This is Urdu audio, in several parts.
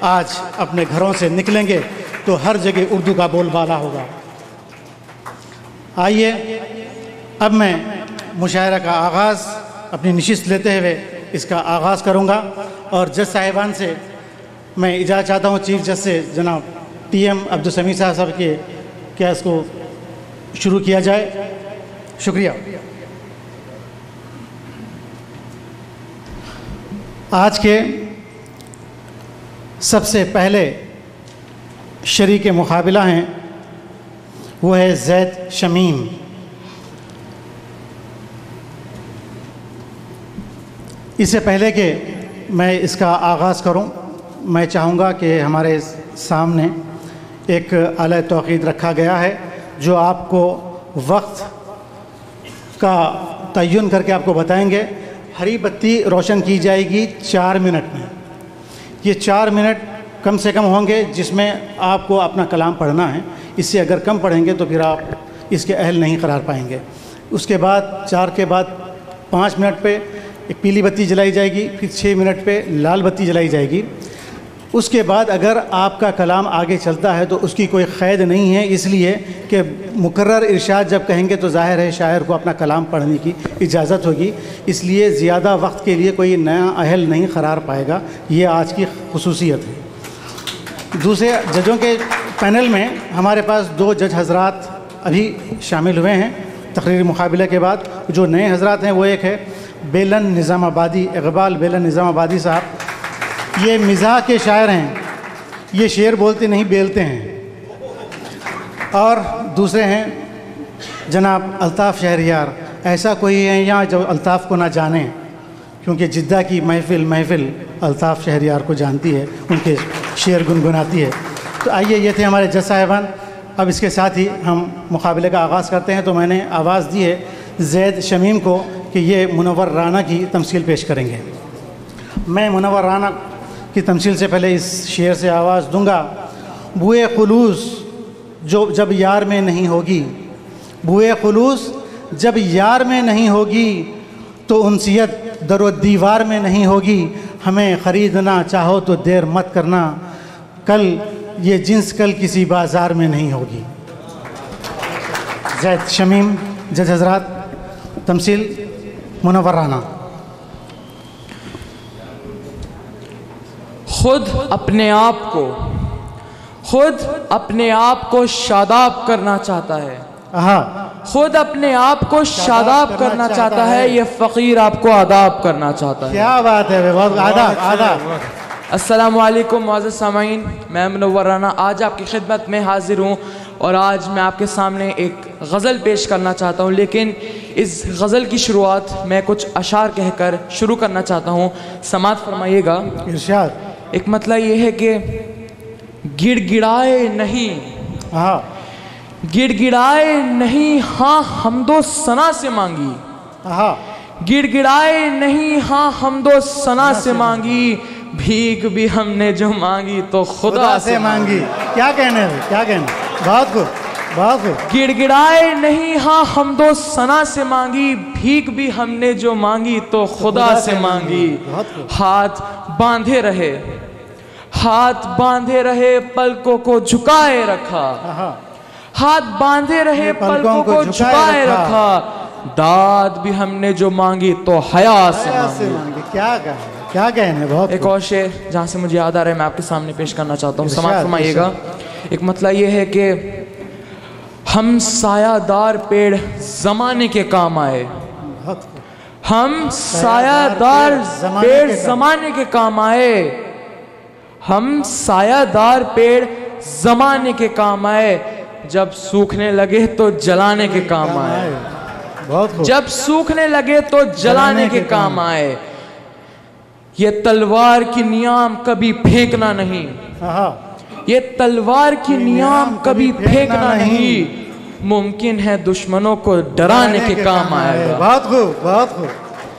آج اپنے گھروں سے نکلیں گے تو ہر جگہ اردو کا بول بالا ہوگا۔ آئیے اب میں مشاعرہ کا آغاز اپنی نشست لیتے ہوئے اس کا آغاز کروں گا، اور جج صاحبان سے میں اجازت چاہتا ہوں، چیف جج سے جناب ٹی ایم عبدالسمیع صاحب کے کیا اس کو شروع کیا جائے۔ شکریہ۔ آج کے سب سے پہلے شریک مقابلہ ہیں، وہ ہے زید شمیم۔ اس سے پہلے کہ میں اس کا آغاز کروں، میں چاہوں گا کہ ہمارے سامنے ایک اعلی توقید رکھا گیا ہے جو آپ کو وقت کا تعین کر کے آپ کو بتائیں گے۔ ہری بتی روشن کی جائے گی 4 منٹ میں۔ یہ 4 منٹ کم سے کم ہوں گے جس میں آپ کو اپنا کلام پڑھنا ہے، اس سے اگر کم پڑھیں گے تو پھر آپ اس کے اہل نہیں قرار پائیں گے۔ اس کے بعد 4 کے بعد 5 منٹ پہ ایک پیلی بتی جلائی جائے گی، پھر 6 منٹ پہ لال بتی جلائی جائے گی۔ اس کے بعد اگر آپ کا کلام آگے چلتا ہے تو اس کی کوئی قید نہیں ہے، اس لیے کہ مقرر ارشاد جب کہیں گے تو ظاہر ہے شاعر کو اپنا کلام پڑھنے کی اجازت ہوگی، اس لیے زیادہ وقت کے لیے کوئی نیا اہل نہیں قرار پائے گا۔ یہ آج کی خصوصیت ہے۔ دوسرے ججوں کے پینل میں ہمارے پاس 2 جج حضرات ابھی شامل ہوئے ہیں تقریری مقابلے کے بعد۔ جو نئے حضرات ہیں وہ ایک ہے بیلن نظام آبادی، اقبال بیلن نظام آبادی صاحب۔ یہ مزاح کے شاعر ہیں، یہ شعر بولتے نہیں بیلتے ہیں۔ اور دوسرے ہیں جناب الطاف شہریار۔ ایسا کوئی ہے یہاں جو الطاف کو نہ جانے، کیونکہ جدہ کی محفل الطاف شہریار کو جانتی ہے، ان کے شعر گنگناتی ہے۔ تو آئیے، یہ تھے ہمارے جج صاحبان۔ اب اس کے ساتھ ہی ہم مقابلے کا آغاز کرتے ہیں۔ تو میں نے آواز دی ہے زید شمیم کو کہ یہ منور رانا کی تمثیل پیش کریں گے۔ میں منور رانا کی تمثیل سے پہلے اس شعر سے آواز دوں گا۔ بوئے خلوص جب یار میں نہیں ہوگی، بوئے خلوص جب یار میں نہیں ہوگی تو انسیت در و دیوار میں نہیں ہوگی۔ ہمیں خریدنا چاہو تو دیر مت کرنا، کل یہ جنس کل کسی بازار میں نہیں ہوگی۔ زید شمیم جج حضرات، تمثیل منور رانا۔ خود اپنے آپ کو شاداب کرنا چاہتا ہے، خود اپنے آپ کو شاداب کرنا چاہتا ہے، یہ فقیر آپ کو آداب کرنا چاہتا ہے۔ کیا بات ہے، بہت آداب۔ السلام علیکم معزز سامعین، میں منور رانا آج آپ کی خدمت میں حاضر ہوں، اور آج میں آپ کے سامنے ایک غزل پیش کرنا چاہتا ہوں، لیکن اس غزل کی شروعات میں کچھ اشعار کہہ کر شروع کرنا چاہتا ہوں، سماعت فرمائیے گا۔ ارشاد۔ ایک مطلب یہ ہے کہ گڑ گڑائے نہیں، گڑ گڑائے نہیں ہاں حمد و ثنا سے مانگی، گڑ گڑائے نہیں ہاں حمد و ثنا سے مانگی، بھیک بھی ہم نے جو مانگی تو خدا سے مانگی۔ کیا کہنے، کیا کہنے، بہت خوب، بہت خوب۔ گڑ گڑائے نہیں ہاں حمد و ثنا سے مانگی، بھیک بھی ہم نے جو مانگی تو خدا سے مانگی۔ ہاتھ باندھے رہے، ہاتھ باندھے رہے پلکوں کو جھکائے رکھا، ہاتھ باندھے رہے پلکوں کو جھکائے رکھا، داد بھی ہم نے جو مانگی تو حیا سے مانگی۔ کیا کہنے، بہت۔ ایک اور شعر جہاں سے مجھے یاد آ رہا ہے میں آپ کے سامنے پیش کرنا چاہتا ہوں، سماعت فرمائیے گا۔ ایک مطلب یہ ہے کہ ہم سایہ دار پیڑ زمانے کے کام آئے، ہم سایہ دار پیڑ زمانے کے کام آئے، ہم سایہ دار پیڑ زمانے کے کام آئے، جب سوکھنے لگے تو جلانے کے کام آئے، جب سوکھنے لگے تو جلانے کے کام آئے۔ یہ تلوار کی نیام کبھی پھینکنا نہیں، یہ تلوار کی نیام کبھی پھینکنا نہیں، ممکن ہے دشمنوں کو ڈرانے کے کام آئے گا۔ بہت خوب، بہت خوب،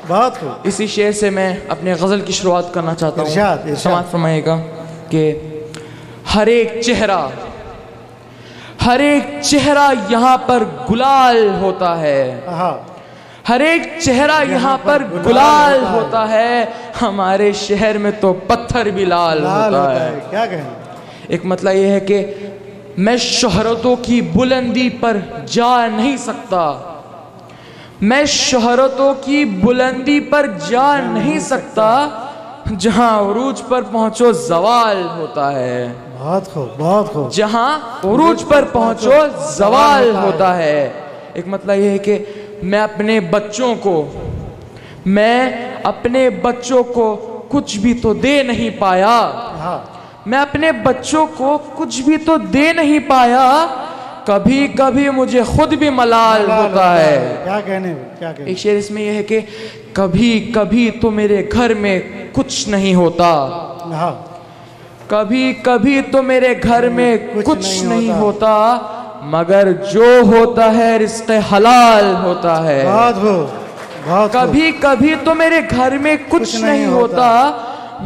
بہت خوب۔ اسی شعر سے میں اپنے غزل کی شروعات کرنا چاہتا ہوں، سماعت فرمائیے گا کہ ہر ایک چہرہ یہاں پر گلال ہوتا ہے، ہر ایک چہرہ یہاں پر گلال ہوتا ہے، ہمارے شہر میں تو پتھر بھی لال ہوتا ہے۔ کیا کہیں؟ ایک مطلب یہ ہے کہ میں شہرتوں کی بلندی پر جا نہیں سکتا، میں شہرتوں کی بلندی پر جا نہیں سکتا، جہاں عروج پر پہنچو زوال ہوتا ہے۔ بہت خوب، بہت خوب۔ جہاں عروج پر پہنچو زوال ہوتا ہے۔ ایک مطلب یہ ہے کہ میں اپنے بچوں کو کچھ بھی تو دے نہیں پایا، میں اپنے بچوں کو کچھ بھی تو دے نہیں پایا، کبھی کبھی مجھے خود بھی ملال ہوتا ہے۔ کیا کہنے؟ ایک شعر اس میں یہ ہے کہ کبھی کبھی تو میرے گھر میں کچھ نہیں ہوتا، کبھی کبھی تو میرے گھر میں کچھ نہیں ہوتا، مگر جو ہوتا ہے رزق حلال ہوتا ہے۔ کبھی کبھی تو میرے گھر میں کچھ نہیں ہوتا،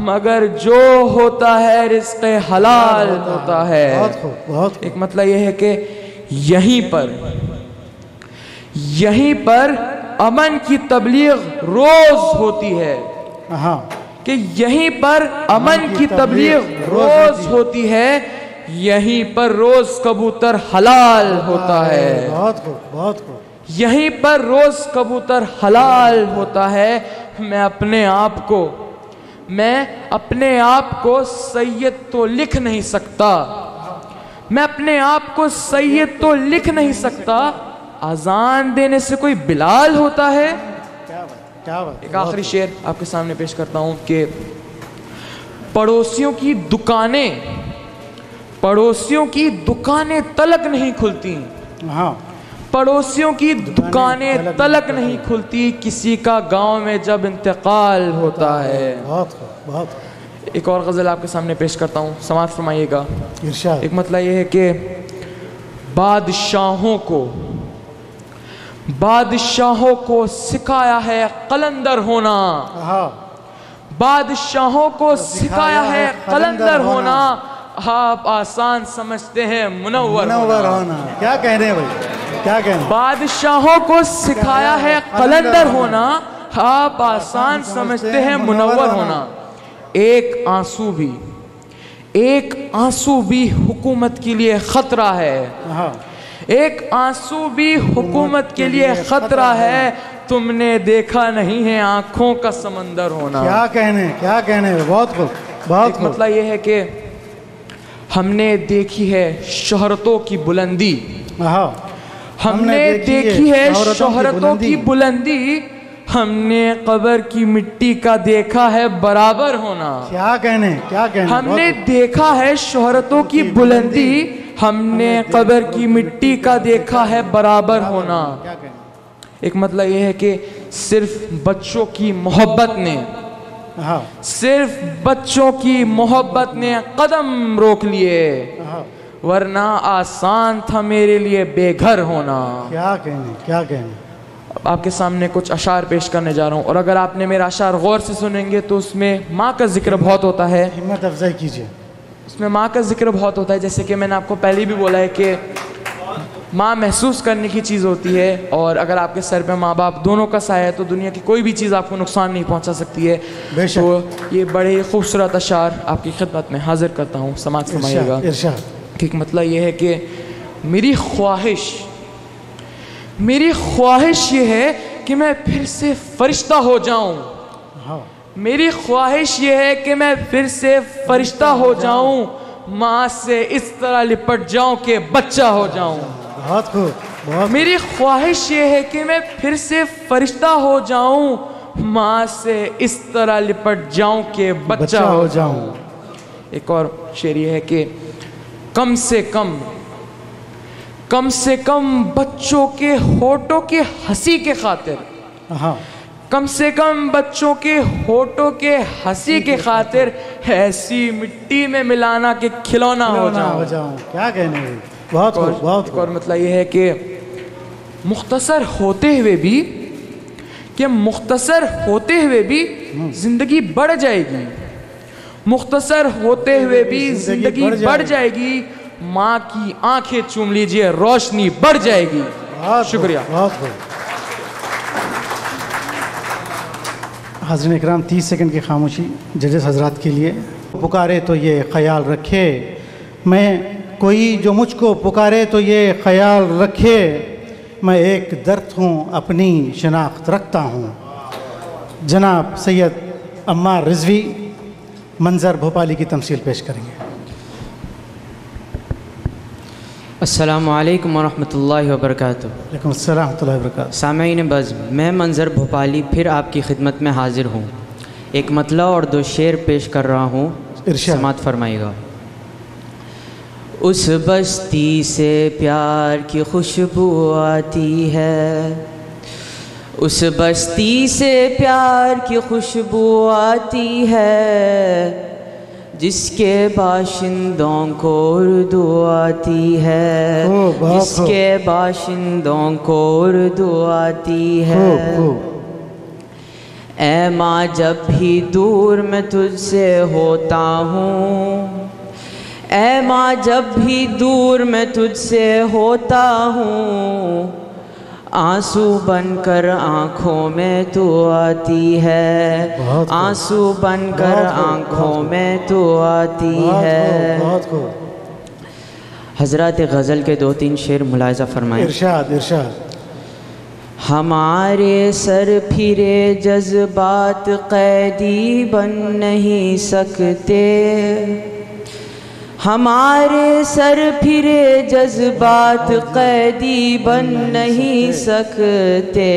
مگر جو ہوتا ہے رزق حلال ہوتا ہے۔ ایک مطلب یہ ہے کہ یہیں پر امن کی تبلیغ روز ہوتی ہے، کہ یہیں پر امن کی تبلیغ روز ہوتی ہے، یہیں پر روز کبوتر حلال ہوتا ہے، یہیں پر روز کبوتر حلال ہوتا ہے۔ میں اپنے آپ کو سید تو لکھ نہیں سکتا، میں اپنے آپ کو سید تو لکھ نہیں سکتا، اذان دینے سے کوئی بلال ہوتا ہے۔ ایک آخری شعر آپ کے سامنے پیش کرتا ہوں کہ پڑوسیوں کی دکانیں تلک نہیں کھلتی، پڑوسیوں کی دکانیں تلک نہیں کھلتی، کسی کا گاؤں میں جب انتقال ہوتا ہے۔ ایک اور غزل آپ کے سامنے پیش کرتا ہوں، سماعت فرمائیے گا۔ ایک مطلب یہ ہے کہ بادشاہوں کو سکھایا ہے قلندر ہونا، بادشاہوں کو سکھایا ہے قلندر ہونا، آپ آسان سمجھتے ہیں منور ہونا۔ کیا کہنے ہیں بھائی؟ کیا کہنے؟ بادشاہوں کو سکھایا ہے قلندر ہونا، آپ آسان سمجھتے ہیں منور ہونا۔ ایک آنسو بھی حکومت کے لیے خطرہ ہے، ایک آنسو بھی حکومت کے لیے خطرہ ہے، تم نے دیکھا نہیں ہے آنکھوں کا سمندر ہونا۔ کیا کہنے؟ بہت خوب۔ ایک مطلب یہ ہے کہ ہم نے دیکھی ہے شہرتوں کی بلندی، ہم نے دیکھی ہے شہرتوں کی بلندی، ہم نے قبر کی مٹی کا دیکھا ہے برابر ہونا۔ کیا کہنے؟ ہم نے دیکھا ہے شہرتوں کی بلندی، ہم نے قبر کی مٹی کا دیکھا ہے برابر ہونا۔ ایک مطلب یہ ہے کہ صرف بچوں کی محبت نے قدم روک لیے، ورنہ آسان تھا میرے لیے بے گھر ہونا۔ کیا کہنے؟ آپ کے سامنے کچھ اشعار پیش کرنے جا رہا ہوں، اور اگر آپ نے میرا اشعار غور سے سنیں گے تو اس میں ماں کا ذکر بہت ہوتا ہے، ہمت افزائی کیجئے۔ اس میں ماں کا ذکر بہت ہوتا ہے، جیسے کہ میں نے آپ کو پہلے بھی بولا ہے کہ ماں محسوس کرنے کی چیز ہوتی ہے، اور اگر آپ کے سر پہ ماں باپ دونوں کا سایہ ہے تو دنیا کی کوئی بھی چیز آپ کو نقصان نہیں پہنچا سکتی ہے۔ تو یہ بڑے خوبصورت اشعار آپ کی خدمت میں حاضر کرتا ہوں، سماعت فرمائیے گا۔ ایک مطلب یہ ہے کہ میری خواہش یہ ہے کہ میں پھر سے فرشتہ ہو جاؤں، میری خواہش یہ ہے کہ میں پھر سے فرشتہ ہو جاؤں، ماں سے اس طرح لپٹ جاؤں کہ بچہ ہو جاؤں۔ بہت خوب۔ میری خواہش یہ ہے کہ میں پھر سے فرشتہ ہو جاؤں، ماں سے اس طرح لپٹ جاؤں کہ بچہ ہو جاؤں۔ ایک اور شعر یہ ہے کہ کم سے کم بچوں کے ہونٹوں کے ہنسی کے خاطر، کم سے کم بچوں کے ہونٹوں کے ہنسی کے خاطر ایسی مٹی میں ملانا کہ کھلونا ہو جاؤں۔ کیا کہنے ہیں؟ بہت خوب۔ ایک اور مطلب یہ ہے کہ مختصر ہوتے ہوئے بھی زندگی بڑھ جائے گی، مختصر ہوتے ہوئے بھی زندگی بڑھ جائے گی، ماں کی آنکھیں چوم لیجئے روشنی بڑھ جائے گی۔ شکریہ۔ بہت خوب۔ حاضرین اکرام 30 سیکنڈ کی خاموشی ججز حضرات کے لیے. پکارے تو یہ خیال رکھے میں کوئی جو مجھ کو پکارے تو یہ خیال رکھے میں ایک درد ہوں اپنی شناخت رکھتا ہوں. جناب سید عمار رضوی منظر بھوپالی کی تمثیل پیش کریں گے. السلام علیکم ورحمۃ اللہ وبرکاتہ. وعلیکم السلام ورحمۃ اللہ وبرکاتہ. سامعین بزم، میں منظر بھوپالی پھر آپ کی خدمت میں حاضر ہوں. ایک مطلع اور 2 شعر پیش کر رہا ہوں، سماعت فرمائیے گا. اس بستی سے پیار کی خوشبو آتی ہے، اس بستی سے پیار کی خوشبو آتی ہے، جس کے باشندوں کو اردو آتی ہے، جس کے باشندوں کو اردو آتی ہے. اے ماں جب بھی دور میں تجھ سے ہوتا ہوں، اے ماں جب بھی دور میں تجھ سے ہوتا ہوں، آنسو بن کر آنکھوں میں تو آتی ہے، آنسو بن کر آنکھوں میں تو آتی ہے. حضرات غزل کے 2-3 شعر ملاحظہ فرمائیں. ارشاد ارشاد. ہمارے سر پھرے جذبات قیدی بن نہیں سکتے، ہمارے سر پھرے جذبات قیدی بن نہیں سکتے.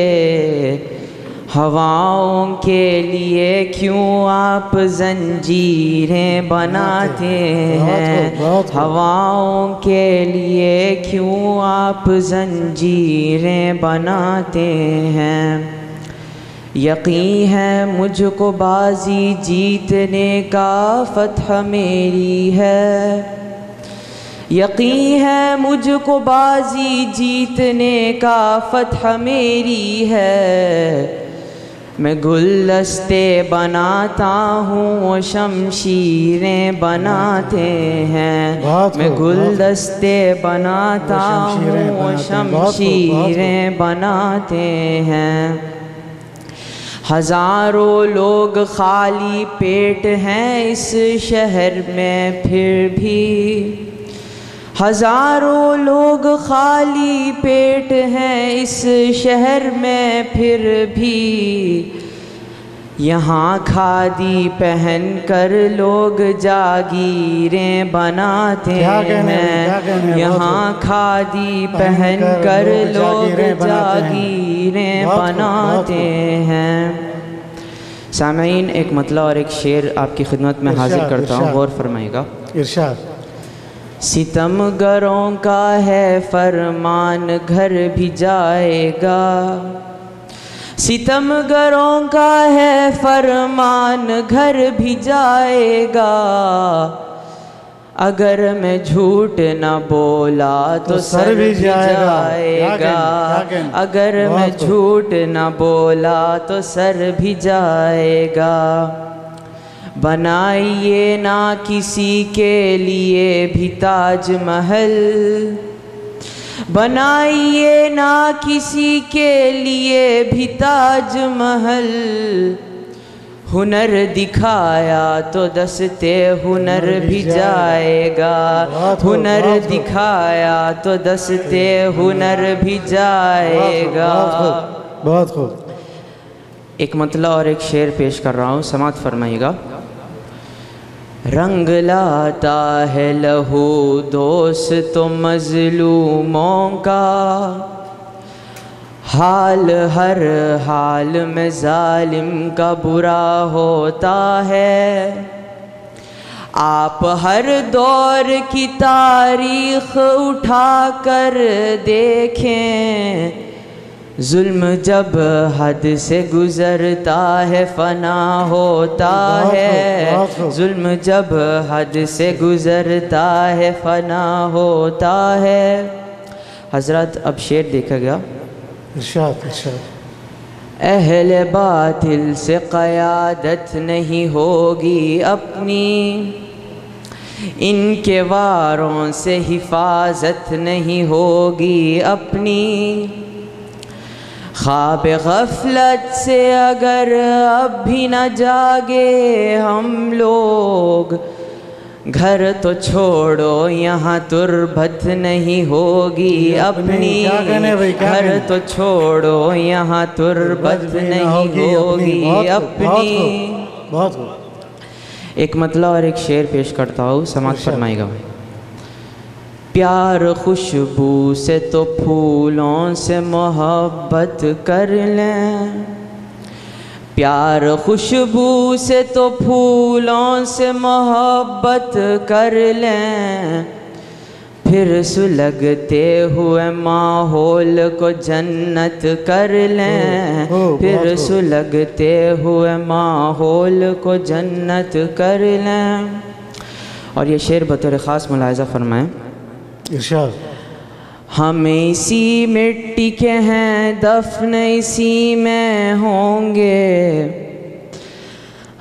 ہواؤں کے لیے کیوں آپ زنجیریں بناتے ہیں، ہواؤں کے لیے کیوں آپ زنجیریں بناتے ہیں. یقین ہے مجھ کو بازی جیتنے کا فتح میری ہے، یقین ہے مجھ کو بازی جیتنے کا فتح میری ہے. میں گلدستے بناتا ہوں وہ شمشیریں بناتے ہیں، میں گلدستے بناتا ہوں وہ شمشیریں بناتے ہیں. ہزاروں لوگ خالی پیٹ ہیں اس شہر میں پھر بھی، ہزاروں لوگ خالی پیٹ ہیں اس شہر میں پھر بھی. یہاں کھادی پہن کر لوگ جاگیریں بناتے ہیں، یہاں کھادی پہن کر لوگ جاگیریں بناتے ہیں. سامعین ایک مطلع اور ایک شعر آپ کی خدمت میں حاضر کرتا ہوں، غور فرمائیے گا. ارشاد. ستم گروں کا ہے فرمان گھر بھی جائے گا، ستم گروں کا ہے فرمان گھر بھی جائے گا. اگر میں جھوٹ نہ بولا تو سر بھی جائے گا، اگر میں جھوٹ نہ بولا تو سر بھی جائے گا. بنائیے نہ کسی کے لیے بھی تاج محل، بنائیے نہ کسی کے لیے بھی تاج محل. ہنر دکھایا تو دستے ہنر بھی جائے گا، ہنر دکھایا تو دستے ہنر بھی جائے گا. بہت خوب. ایک مطلع اور ایک شعر پیش کر رہا ہوں، سماعت فرمائیے گا. رنگ لاتا ہے لہو دوست و مظلوموں کا، حال ہر حال میں ظالم کا برا ہوتا ہے. آپ ہر دور کی تاریخ اٹھا کر دیکھیں، ظلم جب حد سے گزرتا ہے فنا ہوتا ہے، ظلم جب حد سے گزرتا ہے فنا ہوتا ہے. حضرات اب شعر دیکھا گیا. ارشاد ارشاد. اہل باطل سے قیادت نہیں ہوگی اپنی، ان کے واروں سے حفاظت نہیں ہوگی اپنی. خواب غفلت سے اگر اب بھی نہ جاگے ہم لوگ، گھر تو چھوڑو یہاں تربت نہیں ہوگی اپنی، گھر تو چھوڑو یہاں تربت نہیں ہوگی اپنی. ایک مطلع اور ایک شعر پیش کرتا ہوں، سماعت فرمائے گا. پیار خوشبو سے تو پھولوں سے محبت کر لیں، پیار خوشبو سے تو پھولوں سے محبت کر لیں، پھر سلگتے ہوئے ماحول کو جنت کر لیں، پھر سلگتے ہوئے ماحول کو جنت کر لیں. اور یہ شعر بطور خاص ملاحظہ فرمائیں. ارشاد. ہم اسی مٹی کے ہیں دفن اسی میں ہوں گے،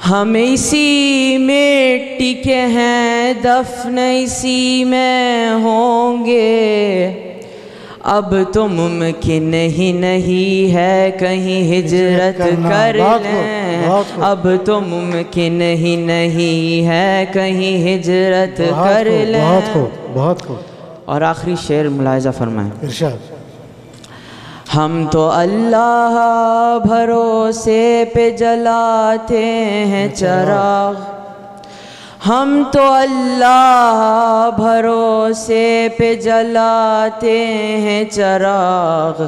ہم اسی مٹی کے ہیں دفن اسی میں ہوں گے، اب تو ممکن ہی نہیں ہے کہیں ہجرت کر لیں، اب تو ممکن ہی نہیں ہے کہیں ہجرت کر لیں. بہت خوب. اور آخری شعر ملاحظہ فرمائیں. ارشاد. ہم تو اللہ بھروسے پہ جلاتے ہیں چراغ، ہم تو اللہ بھروسے پہ جلاتے ہیں چراغ،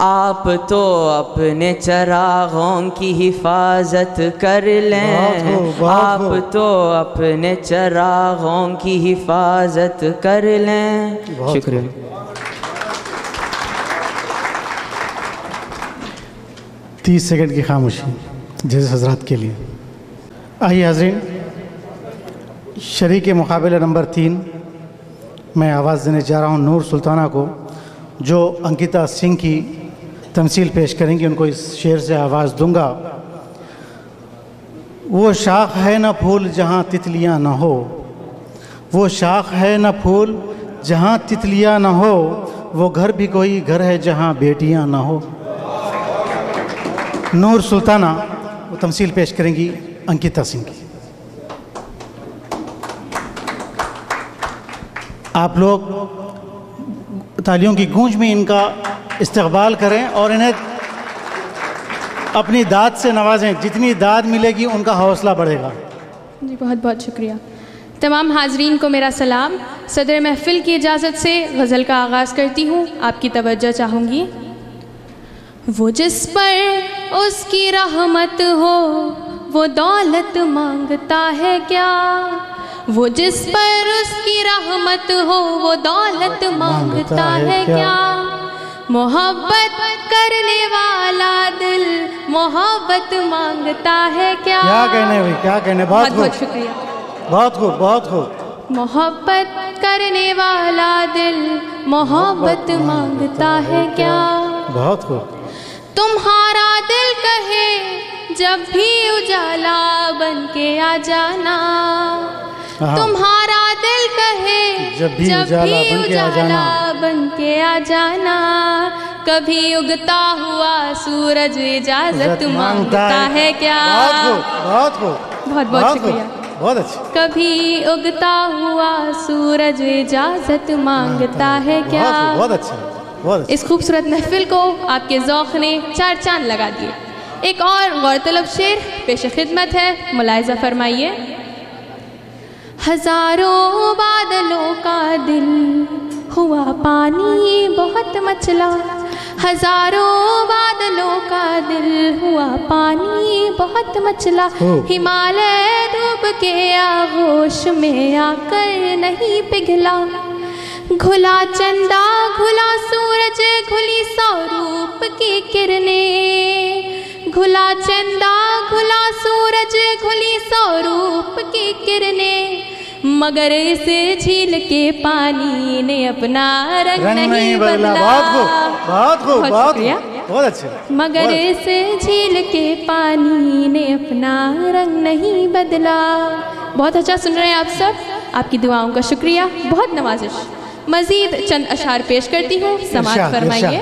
آپ تو اپنے چراغوں کی حفاظت کر لیں، آپ تو اپنے چراغوں کی حفاظت کر لیں. شکریہ. تیس سیکنڈ کی خاموشی جیسے حضرات کے لیے. آئیے حاضرین، شریک مقابلہ نمبر 3 میں آواز دینے جا رہا ہوں نور سلطانہ کو، جو انکتا سنگھ کی تمثیل پیش کریں گی. ان کو اس شعر سے آواز دوں گا. وہ شاخ ہے نہ پھول جہاں تتلیاں نہ ہو، وہ شاخ ہے نہ پھول جہاں تتلیاں نہ ہو، وہ گھر بھی کوئی گھر ہے جہاں بیٹیاں نہ ہو. نور سلطانہ وہ تمثیل پیش کریں گی انکتا سنگھ کی. آپ لوگ تالیوں کی گونج میں ان کا استقبال کریں اور انہیں اپنی داد سے نوازیں. جتنی داد ملے گی ان کا حوصلہ بڑھے گا. جی بہت بہت شکریہ. تمام حاضرین کو میرا سلام. صدر محفل کی اجازت سے غزل کا آغاز کرتی ہوں. آپ کی توجہ چاہوں گی. وہ جس پر اس کی رحمت ہو وہ دولت مانگتا ہے کیا، وہ جس پر اس کی رحمت ہو وہ دولت مانگتا ہے کیا، محبت کرنے والا دل محبت مانگتا ہے کیا. کیا کہنے ہوئی، کیا کہنے. بہت بہت شکریہ. بہت خوب، بہت خوب. محبت کرنے والا دل محبت مانگتا ہے کیا. بہت خوب. تمہارا دل کہے جب بھی اجالا بن کے آ جانا، تمہارا دل کہے جب بھی اجالا بن کے آ جانا، کبھی اگتا ہوا سورج اجازت مانگتا ہے کیا. بہت خوب. بہت بہت شکریہ. بہت اچھا. کبھی اگتا ہوا سورج اجازت مانگتا ہے کیا. بہت اچھا. اس خوبصورت محفل کو آپ کے ذوق نے 4 چاند لگا دیے. ایک اور غور طلب شعر پیش خدمت ہے، ملاحظہ فرمائیے. ہزاروں بادلوں کا دل ہوا پانی بہت مچلا، ہزاروں بادلوں کا دل ہوا پانی بہت مچلا، ہمالیہ ڈوب کے آغوش میں آ کر نہیں پگھلا، گھلا چندا گھلا سورج گھلی سوروپ کی کرنیں، گھلا چندا گھلا سورج گھلی سوروپ کی کرنیں، مگر اس جھیل کے پانی نے اپنا رنگ نہیں بدلا. بہت خوب. بہت شکریہ. بہت اچھا. مگر اس جھیل کے پانی نے اپنا رنگ نہیں بدلا. بہت اچھا سن رہے ہیں آپ سب. آپ کی دعاؤں کا شکریہ. بہت نوازش. مزید چند اشعار پیش کرتی ہوں، سماعت فرمائیے.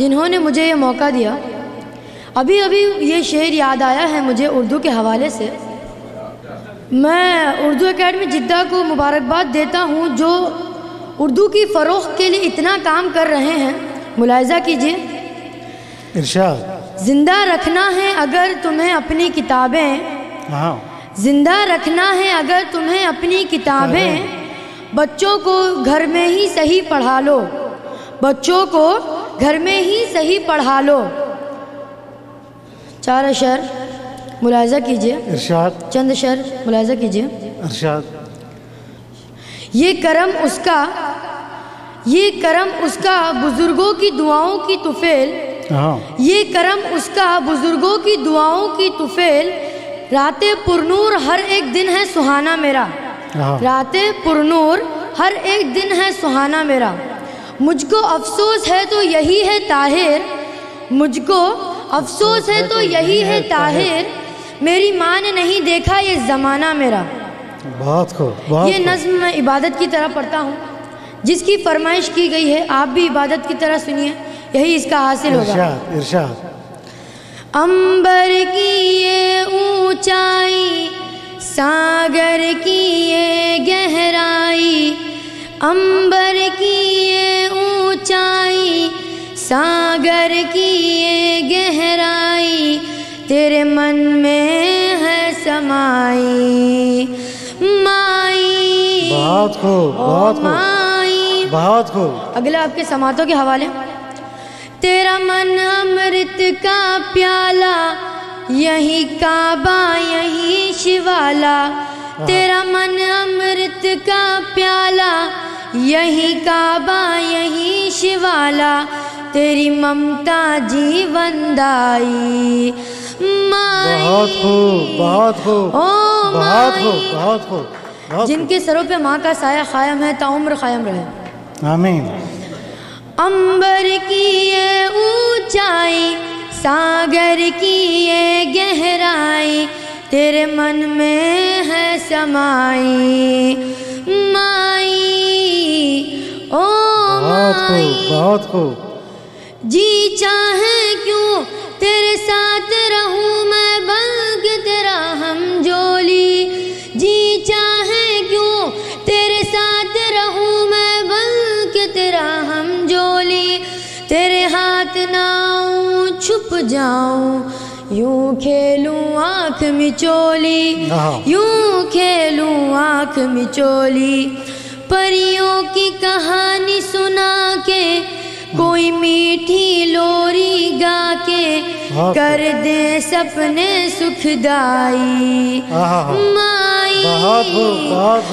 جنہوں نے مجھے یہ موقع دیا. ابھی ابھی یہ شعر یاد آیا ہے مجھے اردو کے حوالے سے. میں اردو اکیڈمی جدہ کو مبارکباد دیتا ہوں جو اردو کی فروغ کے لیے اتنا کام کر رہے ہیں. ملاحظہ کیجیے. ارشاد. زندہ رکھنا ہے اگر تمہیں اپنی کتابیں، زندہ رکھنا ہے اگر تمہیں اپنی کتابیں، بچوں کو گھر میں ہی صحیح پڑھا لو، بچوں کو گھر میں ہی صحیح پڑھا لو. 4 اشعار ملاحظہ کیجیے. ارشاد. چند اشعار ملاحظہ کیجیے. ارشاد. یہ کرم اس کا بزرگوں کی دعاؤں کی طفیل، یہ کرم اس کا بزرگوں کی دعاؤں کی طفیل. راتیں پرنور ہر ایک دن ہے سہانا میرا، راتیں پرنور ہر ایک دن ہے سہانا میرا. مجھ کو افسوس ہے تو یہی ہے طاہر، مجھ کو افسوس ہے تو یہی ہے طاہر، میری ماں نے نہیں دیکھا یہ زمانہ میرا. بہت خوب. یہ نظم میں عبادت کی طرح پڑھتا ہوں، جس کی فرمائش کی گئی ہے آپ بھی عبادت کی طرح سنیے، یہی اس کا حاصل ہوگا. ارشاد. ارشاد. امبر کی یہ اونچائی، ساگر کی یہ گہرائی، امبر کی یہ اونچائی، ساگر کی یہ گہرائی، تیرے من میں ہے سمائی مائی. بہت خوب. بہت خوب. مائی. بہت خوب. اگلا آپ کے سماعتوں کے حوالے. تیرا من امرت کا پیالہ، یہی کعبہ یہی شوالا، تیرا من امرت کا پیالہ، یہی کعبہ یہی شوالا، تیری ممتا جیوندائی مائی. بہت خوب. بہت خوب. بہت خوب. بہت خوب. جن کے سروں پہ ماں کا سایہ قائم ہے تعمر قائم رہے. آمین. امبر کی یہ اونچائی، ساگر کی یہ گہرائی، تیرے من میں ہے سمائی مائی. او مائی. بہت خوب. جی چاہے کیوں تیرے ساتھ رہوں میں بن کے تیرا ہم جولی، جی چاہے کیوں تیرے ساتھ رہوں میں بن کے تیرا ہم جولی، تیرے ہاتھ نہ آؤں چھپ جاؤں، یوں کھیلوں آنکھ مچولی، یوں کھیلوں آنکھ مچولی. پریوں کی کہانی سنا کے، کوئی میٹھی لوری گا کے، کر دے سپنے سکھدائی مائی.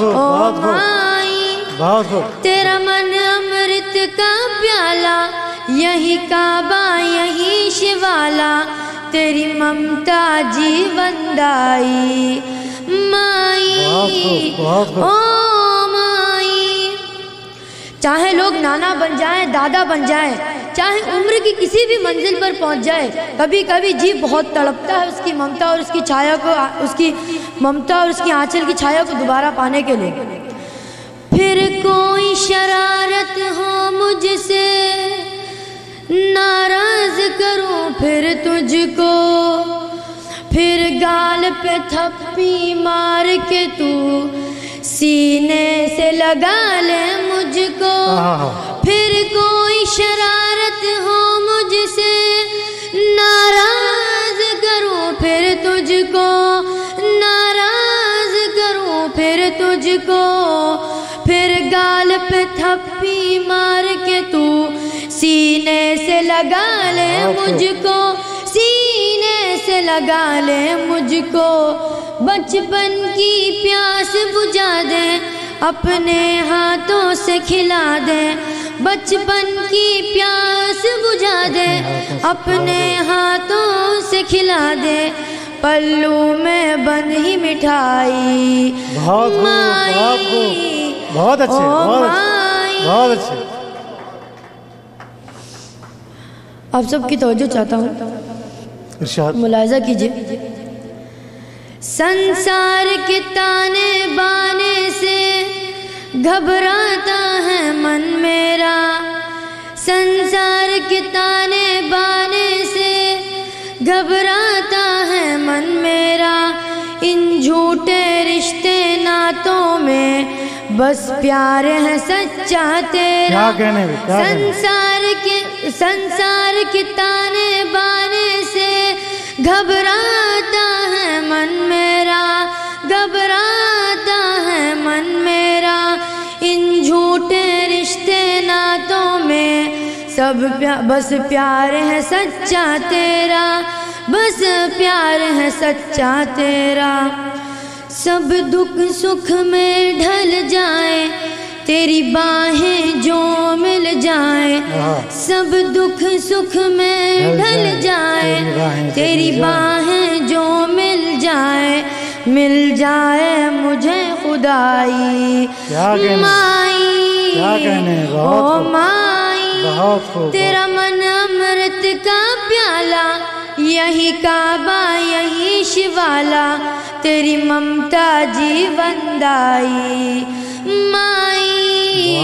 او مائی. تیرا من امرت کا پیالہ، یہی کعبہ یہی شوالا، تیری ممتا جیوندائی مائی. او مائی. چاہے لوگ نانا بن جائیں، دادا بن جائیں، چاہے عمر کی کسی بھی منزل پر پہنچ جائے، کبھی کبھی جی بہت تڑپتا ہے اس کی ممتا اور اس کی چھایا کو، اس کی ممتا اور اس کی آنچل کی چھایا کو دوبارہ پانے کے لیے. پھر کوئی شرارت ہو مجھ سے، ناراض کروں پھر تجھ کو، پھر گال پہ تھپی مار کے تو سینے سے لگا لے مجھ کو. پھر کوئی شرارت ہو مجھ سے، ناراض کروں پھر تجھ کو، ناراض کروں پھر تجھ کو، پھر گال پہ تھپی مار کے تو سینے سے لگا لے مجھ کو، سینے سے لگا لے مجھ کو. بچپن کی پیاس بجھا دے، اپنے ہاتھوں سے کھلا دے، بچپن کی پیاس بجھا دے، اپنے ہاتھوں سے کھلا دے، پلو میں بند ہی مٹھائی مائی. بہت اچھے. بہت اچھے. آپ سب کی توجہ چاہتا ہوں. ارشاد. ملاحظہ کیجیے. سنسار کے تانے بانے سے گھبراتا ہے من میرا، سنسار کے تانے بانے سے گھبراتا ہے من میرا، ان جھوٹے رشتے ناتوں میں بس پیار ہے سچا تیرا۔ سنسار کے تانے بانے سے گھبراتا ہے من میرا، گھبراتا ہے من میرا، ان جھوٹے رشتے ناتوں میں بس پیار ہے سچا تیرا، بس پیار ہے سچا تیرا۔ سب دکھ سکھ میں ڈھل جائے تیری باہیں جو مل جائیں، سب دکھ سکھ میں ڈھل جائے تیری باہیں جو مل جائیں، مل جائے مجھے خدائی مائی او مائی، تیرا من امرت کا پیالہ، یہی کعبہ یہی شوالا، تیری ممتا جیون دائی مائی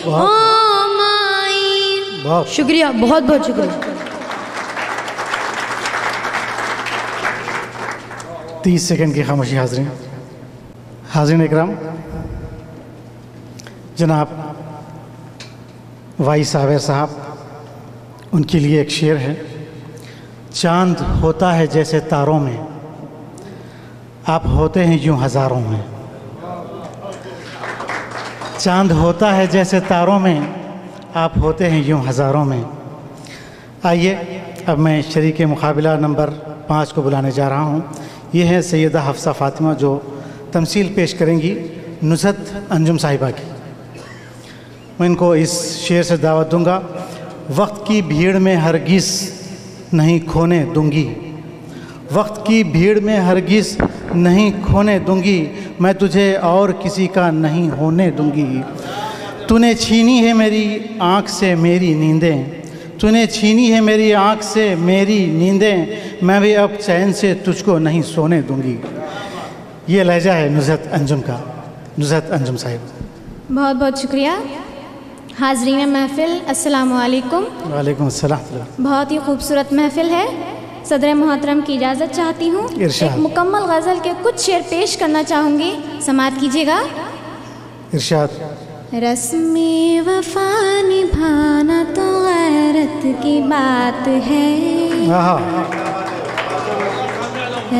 او مائی۔ شکریہ، بہت بہت شکریہ۔ 30 سیکنڈ کی خاموشی حاضرین۔ حاضرین اکرام، جناب وائی صابر صاحب، ان کے لیے ایک شعر ہے۔ چاند ہوتا ہے جیسے تاروں میں، آپ ہوتے ہیں یوں ہزاروں میں۔ چاند ہوتا ہے جیسے تاروں میں، آپ ہوتے ہیں یوں ہزاروں میں۔ آئیے اب میں شریک مقابلہ نمبر 5 کو بلانے جا رہا ہوں۔ یہ ہے سیدہ حفصہ فاطمہ، جو تمثیل پیش کریں گی نصرت انجم صاحبہ کی۔ میں ان کو اس شعر سے دعوت دوں گا۔ وقت کی بھیڑ میں ہرگز نہیں کھونے دوں گی، وقت کی بھیڑ میں ہرگز نہیں کھونے دوں گی، میں تجھے اور کسی کا نہیں ہونے دوں گی۔ تو نے چھینی ہے میری آنکھ سے میری نیندیں، تو نے چھینی ہے میری آنکھ سے میری نیندیں، میں بھی اب چین سے تجھ کو نہیں سونے دوں گی۔ یہ لہجہ ہے نصرت انجم کا۔ نصرت انجم صاحب، بہت بہت شکریہ۔ حاضرین محفل السلام علیکم۔ وعلیکم السلام۔ بہت ہی خوبصورت محفل ہے، صدر محترم کی اجازت چاہتی ہوں، ارشاد۔ ایک مکمل غزل کے کچھ شعر پیش کرنا چاہوں گی، سماعت کیجیے گا۔ ارشاد۔ رسم وفا نبھانا تو غیرت کی بات ہے،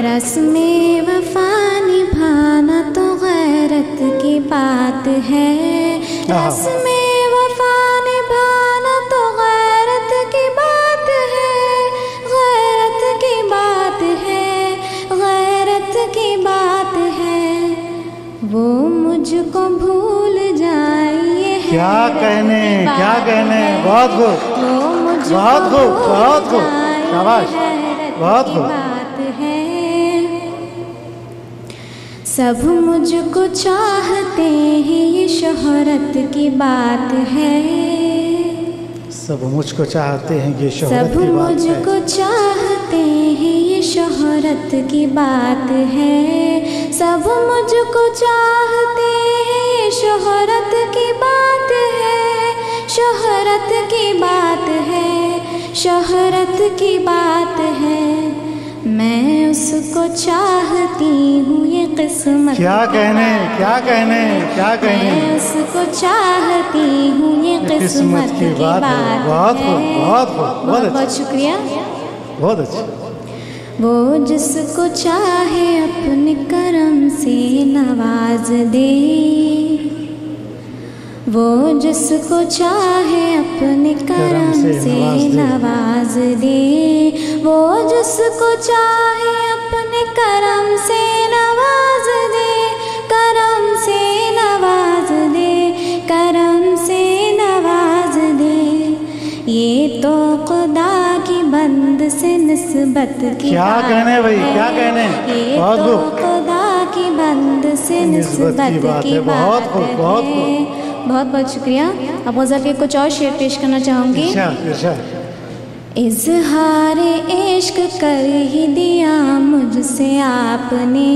رسم وفا نبھانا تو غیرت کی بات ہے، رسم وفا نبھانا تو غیرت کی بات ہے، غیرت کی بات ہے، غیرت کی بات ہے، وہ مجھ کو بھول جائے کیا کہنے، کیا کہنے، بہت خوب، بہت خوب، بہت خوب، شاباش، بہت خوب۔ سب مجھ کو چاہتے ہیں یہ شہرت کی بات ہے، سب مجھ کو چاہتے ہیں یہ شہرت سب کی بات مجھ ہے، کو چاہتے ہیں یہ شہرت کی بات ہے، سب مجھ کو چاہتے ہیں یہ شہرت کی بات ہے، شہرت کی بات ہے، شہرت کی بات ہے، میں اس کو چاہتی ہوں یہ قسمت، کیا کہنے، کیا کہنے، کیا کہنے، میں اس کو چاہتی ہوں یہ قسمت کی بات ہے۔ بہت خوب، بہت خوب، بہت بہت شکریہ۔ بہت اچھا۔ وہ جس کو چاہے اپنے کرم سے نواز دے، وہ جس کو چاہے اپنے کرم سے نواز دے، وہ جس کو چاہے اپنے کرم سے نواز دے، کرم سے نواز دے، کرم سے نواز دے، یہ تو خدا کی بند سے نسبت کی کیا کہنے بھائی، کیا کہنے، بہت خوب، خدا کی بند سے نسبت کی بات ہے۔ بہت خوب، بہت خوب، بہت بہت شکریہ۔ اب غزل کے کچھ اور شعر پیش کرنا چاہوں گی۔ اظہار عشق کر ہی دیا مجھ سے آپ نے،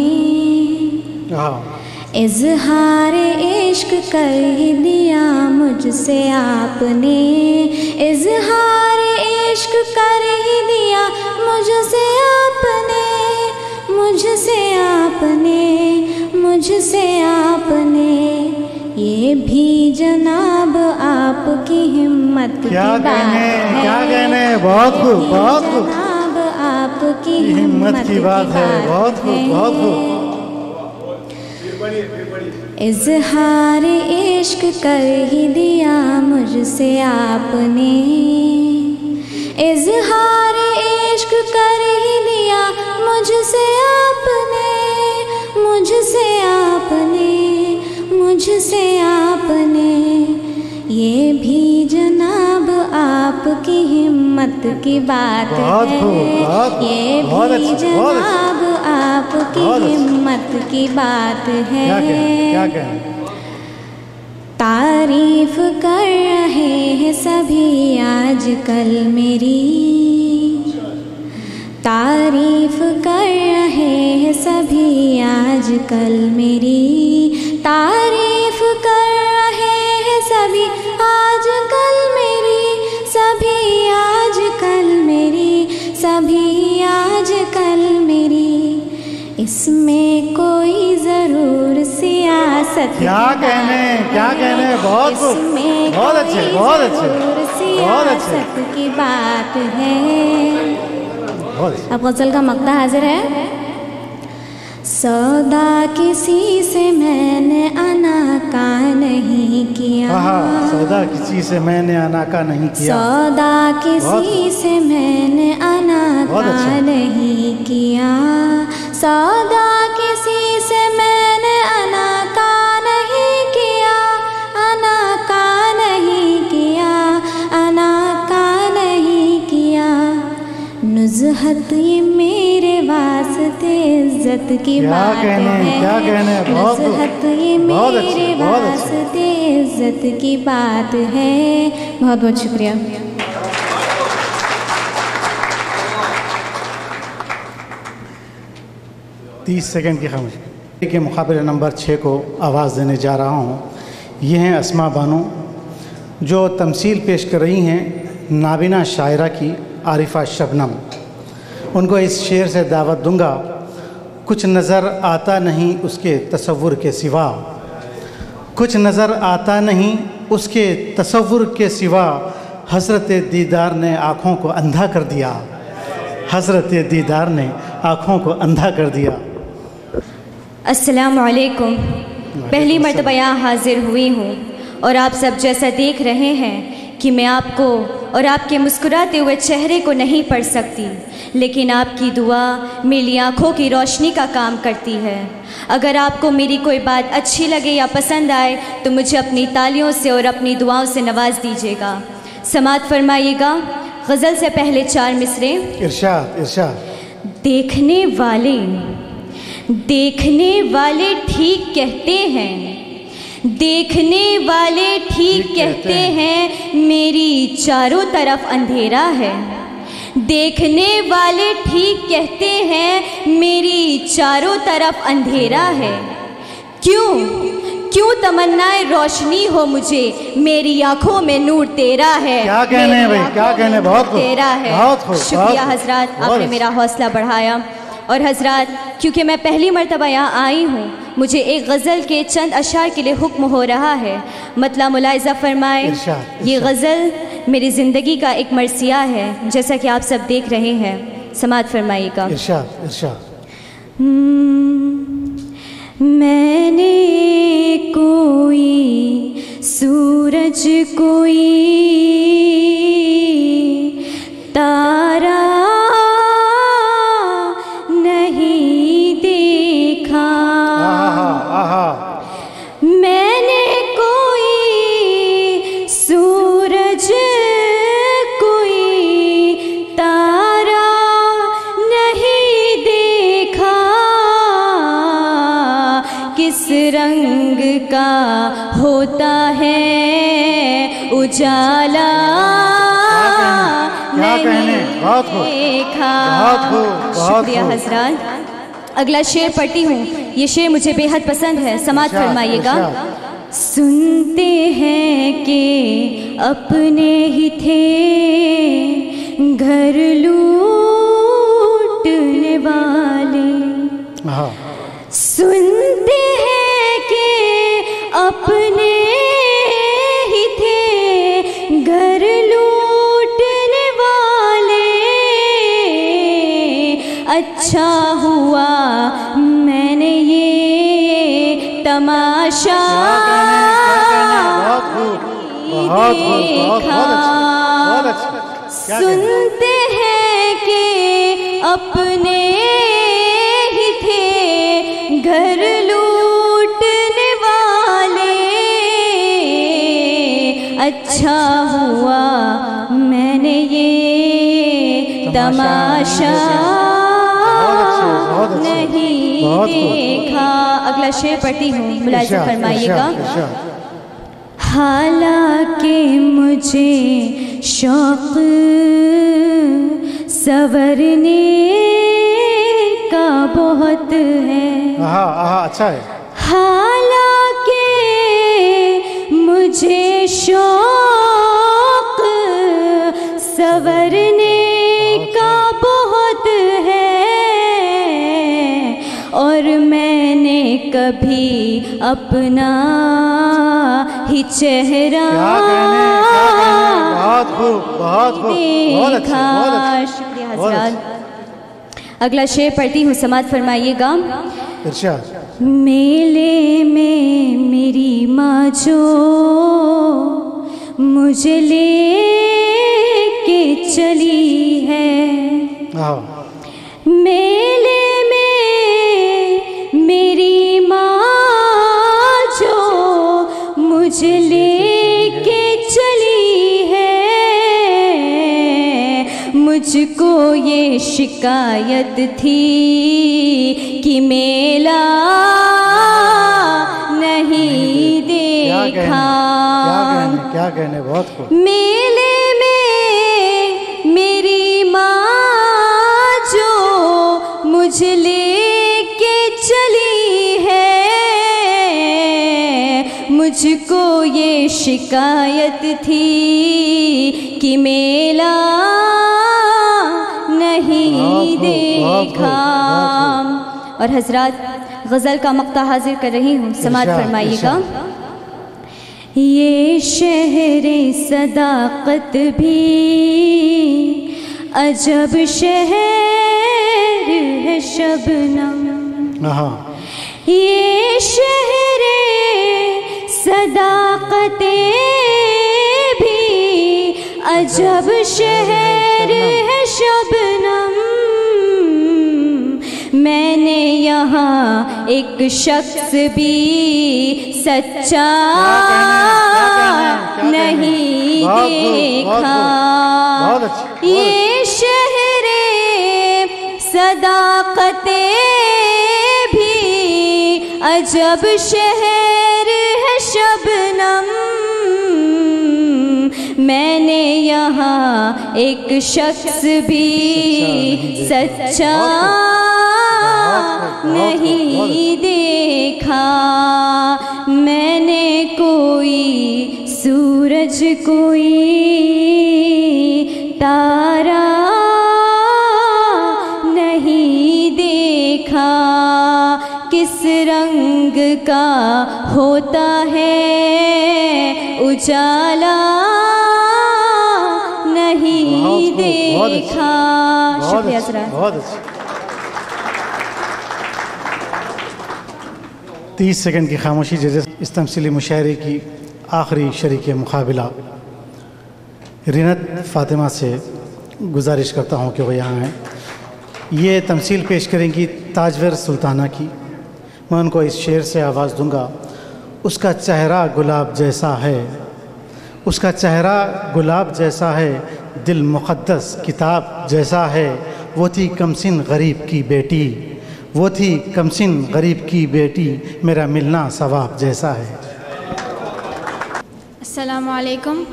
اظہار عشق کر ہی دیا مجھ سے آپ نے، اظہار عشق کر ہی دیا مجھ سے آپ نے، مجھ سے آپ نے، مجھ سے آپ نے، یہ بھی جناب آپ کی ہمت کی بات ہے، کیا کہنے، بہت خوب، بہت خوب، جناب آپ کی ہمت کی بات ہے، بہت خوب، بہت خوب۔ اظہار عشق کر ہی دیا مجھ سے آپ نے، اظہار عشق کر ہی دیا مجھ سے آپ نے، مجھ سے آپ نے، مجھ سے آپ نے، یہ بھی جناب آپ کی ہمت کی بات ہے، یہ بھی جناب آپ کی ہمت کی بات ہے۔ تعریف کر رہے ہیں سبھی آج کل میری، تعریف کر رہے ہیں سبھی آج کل میری، تعریف کر رہے ہیں سبھی آج کل میری، سبھی آج کل میری، سبھی آج کل میری، اس میں کوئی ضرور سیاست کیا کہنے، کیا کہنے، بہت خوب، بہت اچھے، بہت اچھے، بہت اچھے، سیاست کی بات ہے۔ اب غزل کا مقطع حاضر ہے۔ سودا کسی سے میں نے انا کا نہیں کیا، سودا کسی سے میں نے انا کا نہیں کیا، سودا کسی سے میں نے انا کا نہیں کیا، سودا کسی سے میں نے انا کا نہیں کیا، انا کا نہیں کیا، انا کا نہیں کیا، نزہت یہ میرے واسطے عزت کی بات ہے، نزہت یہ میرے واسطے عزت کی بات ہے۔ بہت بہت شکریہ۔ 30 سیکنڈ کی خاموشی کے مقابلے نمبر 6 کو آواز دینے جا رہا ہوں۔ یہ ہیں اسماء بانو جو تمثیل پیش کر رہی ہیں نابینا شاعرہ کی عارفہ شبنم۔ ان کو اس شعر سے دعوت دوں گا۔ کچھ نظر آتا نہیں اس کے تصور کے سوا، کچھ نظر آتا نہیں اس کے تصور کے سوا، حضرت دیدار نے آنکھوں کو اندھا کر دیا، حضرت دیدار نے آنکھوں کو اندھا کر دیا۔ السلام علیکم۔ پہلی مرتبہ یہاں حاضر ہوئی ہوں اور آپ سب جیسا دیکھ رہے ہیں کہ میں آپ کو اور آپ کے مسکراتے ہوئے چہرے کو نہیں پڑھ سکتی، لیکن آپ کی دعا میری آنکھوں کی روشنی کا کام کرتی ہے۔ اگر آپ کو میری کوئی بات اچھی لگے یا پسند آئے تو مجھے اپنی تالیوں سے اور اپنی دعاؤں سے نواز دیجیے گا۔ سماعت فرمائیے گا۔ غزل سے پہلے 4 مصرے۔ ارشاد ارشاد۔ دیکھنے والے ٹھیک کہتے ہیں، دیکھنے والے ٹھیک کہتے ہیں میری چاروں طرف اندھیرا ہے، دیکھنے والے ٹھیک کہتے ہیں میری چاروں طرف اندھیرا ہے، کیوں تمنائے روشنی ہو مجھے، میری آنکھوں میں نور تیرا ہے، کیا کہنے بھائی، کیا کہنے، بہت خوب، تیرا ہے۔ بہت خوب، شکریہ حضرات، آپ نے میرا حوصلہ بڑھایا۔ اور حضرات، کیونکہ میں پہلی مرتبہ یہاں آئی ہوں، مجھے ایک غزل کے چند اشعار کے لیے حکم ہو رہا ہے، مطلب ملاحظہ فرمائے۔ یہ غزل میری زندگی کا ایک مرثیہ ہے، جیسا کہ آپ سب دیکھ رہے ہیں۔ سماعت فرمائیے گا۔ ارشاد ارشاد۔ میں نے کوئی سورج، کوئی تارا نہیں دیکھا، میں نے کوئی سورج، کوئی تارا نہیں دیکھا، کس رنگ کا ہوتا ہے اجالا نہیں دیکھا۔ شکریہ حضرات۔ اگلا شعر پڑھتی ہوں، یہ شعر مجھے بے حد پسند ہے، سماعت فرمائیے گا۔ سنتے ہیں کہ اپنے ہی تھے گھر لوٹنے والے، سنتے ہیں کہ اپنے ہی تھے گھر لوٹنے والے، اچھا ہوا میں نے یہ تماشا دیکھا، سنتے ہیں کہ اپنے ہی تھے گھر لوٹنے والے، اچھا ہوا میں نے یہ تماشا نہیں دیکھا۔ اگلا شعر پڑھتی ہوں، ملاحظہ فرمائیے گا۔ حالانکہ مجھے شوق سنورنے کا بہت ہے، اچھا ہے، حالانکہ مجھے شوق سنورنے کا بہت ہے، اور میں نے کبھی اپنا ہی چہرہ دیکھا۔ شکریہ حضرات۔ اگلا شعر پڑھتی ہوں، سماعت فرمائیے گا۔ میلے میں میری ماں جو مجھے لے کے چلی ہے، میلے میں میری ماں جو مجھے لے کے چلی ہے، مجھ کو یہ شکایت تھی کہ میلہ نہیں دیکھا، کیا کہنے، بہت خوب۔ میلے میں میری ماں جو مجھے لے کے چلی ہے، مجھ کو یہ شکایت تھی کہ میلہ نہیں دیکھا۔ اور حضرات غزل کا مقطع حاضر کر رہی ہوں، سماعت فرمائیے گا۔ یہ شہر صداقت بھی عجب شہر ہے شبنم، یہ شہر صداقت بھی عجب شہر ہے شبنم، میں نے یہاں ایک شخص بھی سچا نہیں دیکھا، یہ شہر صداقت بھی عجب شہر ہے شبنم، میں نے یہاں ایک شخص بھی سچا نہیں دیکھا، میں نے کوئی سورج کوئی تارا نہیں دیکھا، کس رنگ کا ہوتا ہے اجالا نہیں دیکھا۔ شکریہ حضرات۔ 30 سیکنڈ کی خاموشی جیسے اس تمثیلی مشاعرے کی آخری شریک مقابلہ رینت فاطمہ سے گزارش کرتا ہوں کہ وہ یہاں ہیں۔ یہ تمثیل پیش کریں گی تاجور سلطانہ کی، میں ان کو اس شعر سے آواز دوں گا۔ اس کا چہرہ گلاب جیسا ہے، اس کا چہرہ گلاب جیسا ہے، دل مقدس کتاب جیسا ہے، وہ تھی کمسن غریب کی بیٹی، وہ تھی کمسن غریب کی بیٹی، میرا ملنا ثواب جیسا ہے۔ السلام علیکم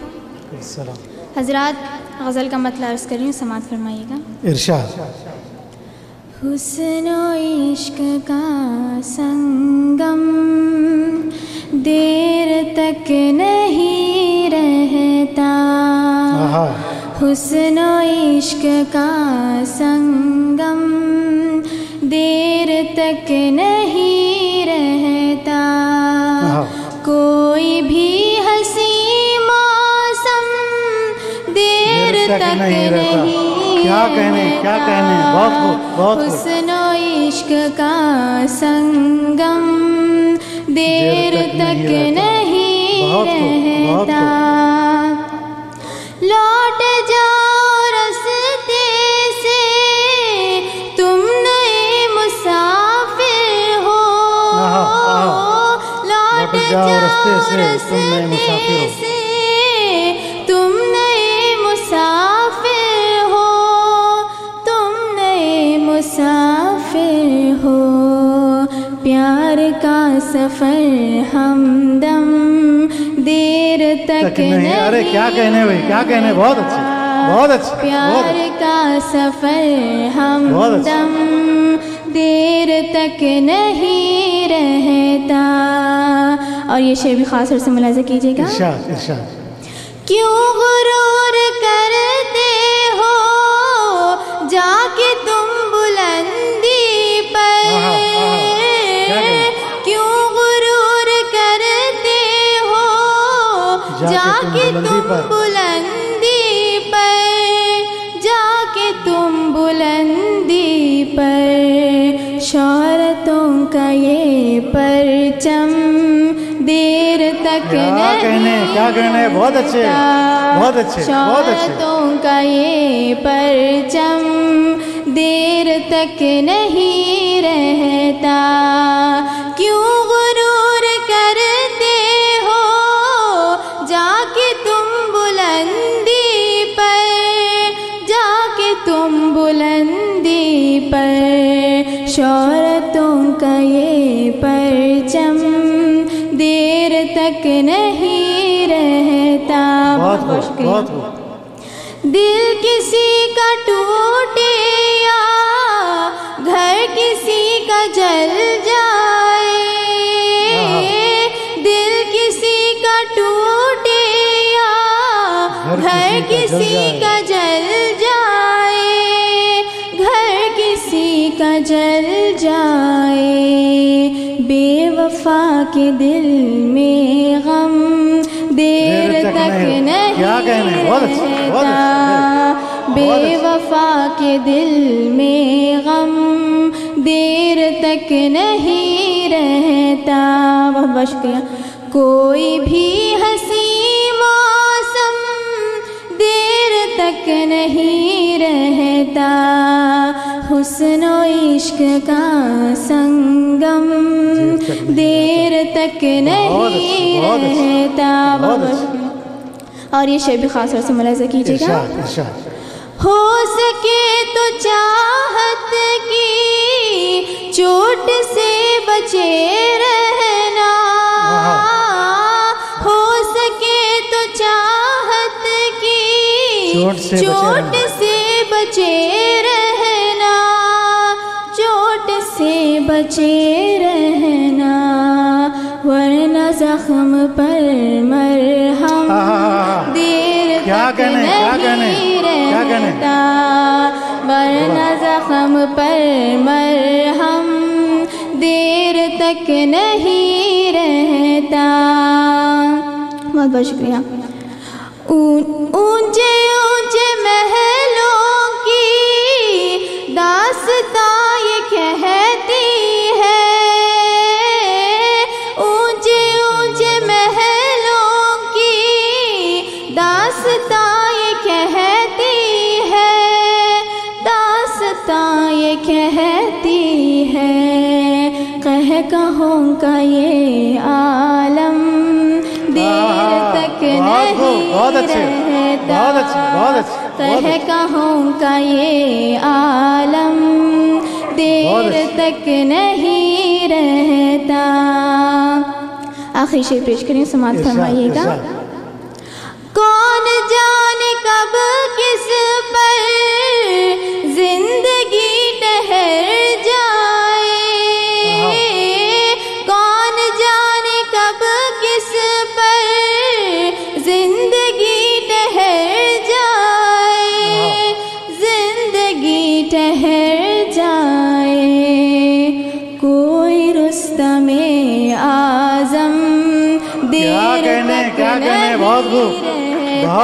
السلام۔ حضرات، غزل کا مطلب عرض کر رہی ہوں، سماعت فرمائیے گا۔ ارشاد۔ حسن و عشق کا سنگم دیر تک نہیں رہتا، حسن و عشق کا سنگم دیر تک نہیں رہتا، کوئی بھی ہنسی موسم دیر تک نہیں کیا کہنے بہت خوب حسن و عشق کا سنگم دیر تک نہیں رہتا، لوٹ جاؤ رستے سے تم نئے مسافر ہو، لوٹ جاؤ رستے سے تم نئے مسافر ہو، تم نئے مسافر ہو، پیار کا سفر ہمدم دیر تک نہیں، ارے کیا کہنے بھائی، کیا کہنے، بہت اچھے بہت اچھے، پیار کا سفر ہمدم دیر تک نہیں رہتا۔ اور یہ شعر بھی خاص طور سے ملاحظہ کیجیے گا، ارشاد ارشاد۔ کیوں غرور کرتے ہو جا کے تم بلندی پر، کیوں غرور کرتے ہو جا کے تم بلندی پر، جا کے تم بلندی پر، شہرتوں کا یہ پرچم دیر تک نہیں، کیا کہنے، بہت اچھے بہت اچھے، شہرتوں کا یہ پرچم دیر تک نہیں رہتا، کیوں غرور کرتے ہو جا کے تم بلندی پر، جا کے تم بلندی پر، شہرتوں کا یہ پرچم دیر تک نہیں رہتا۔ بہت دل کسی کا ٹوٹے یا گھر کسی کا جل جائے، دل کسی کا ٹوٹے یا گھر کسی کا جل جائے، گھر کسی کا جل جائے، بے وفا کے دل میں غم دیر تک نہیں رہتا، بے وفا کے دل میں غم دیر تک نہیں رہتا۔ بہت بہت شکریہ۔ کوئی بھی ہنسی موسم دیر تک نہیں رہتا، حسن و عشق کا سنگم دیر تک نہیں رہتا۔ اور یہ شعر بھی خاص طور سے ملاحظہ کیجیے گا، ہو سکے تو چاہت کی چوٹ سے بچے رہنا، ہو سکے تو چاہت کی چوٹ سے بچے رہنا، چوٹ سے بچے رہنا، ورنہ زخم پر مرہم دیر تک نہیں رہتا، ورنہ زخم پر مرہم دیر تک نہیں رہتا۔ بہت بہت شکریہ۔ اونچے اونچے محلوں کی داستاں یہ کہتی ہے، اونچے اونچے محلوں کی داستاں یہ کہتی ہے، داستاں یہ کہتی ہے، کہوں کا یہ عالم دیر تک نہیں رہتا، کہوں کا یہ عالم دیر تک نہیں رہتا۔ آخری شعر پیش کریں، سماعت فرمائیے گا۔ کون جانے کب کس پر زندگی ٹھہر رستم اعظم دیر تک نہیں رہتا،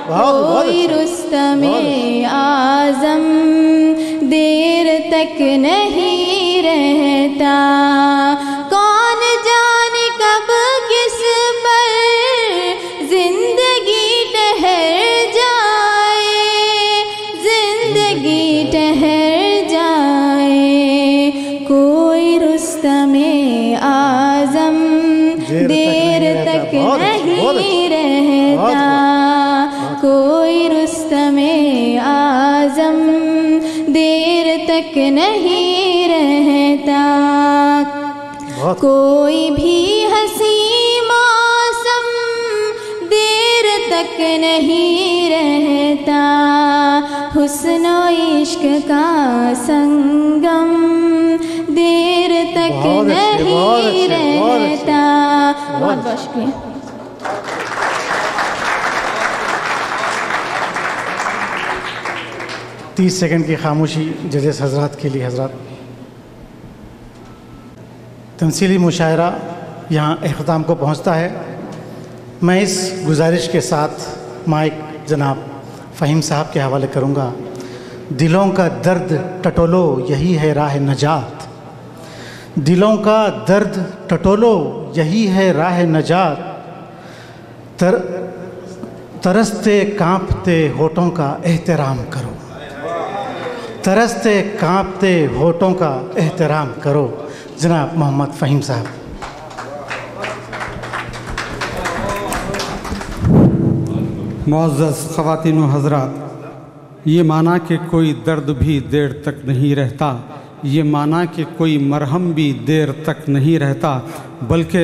کوئی رستم اعظم دیر تک نہیں رہتا، کون جانے کب کس پر زندگی ٹھہر جائے، زندگی ٹھہر جائے، کوئی رستم اعظم دیر تک نہیں رہتا، کوئی رستم اعظم دیر تک نہیں رہتا، کوئی بھی حسین موسم دیر تک نہیں رہتا، حسن و عشق کا سنگم دیر تک نہیں رہتا۔ بہت بہت شکریہ۔ 30 سیکنڈ کی خاموشی ججز حضرات کے لیے۔ حضرات، تمثیلی مشاعرہ یہاں اختتام کو پہنچتا ہے۔ میں اس گزارش کے ساتھ مائک جناب فہیم صاحب کے حوالے کروں گا۔ دلوں کا درد ٹٹولو یہی ہے راہ نجات، دلوں کا درد ٹٹولو یہی ہے راہ نجات، ترستے کانپتے ہونٹوں کا احترام کرو، ترستے کانپتے ہونٹوں کا احترام کرو۔ جناب محمد فہیم صاحب۔ معزز خواتین و حضرات، یہ مانا کہ کوئی درد بھی دیر تک نہیں رہتا، یہ مانا کہ کوئی مرہم بھی دیر تک نہیں رہتا، بلکہ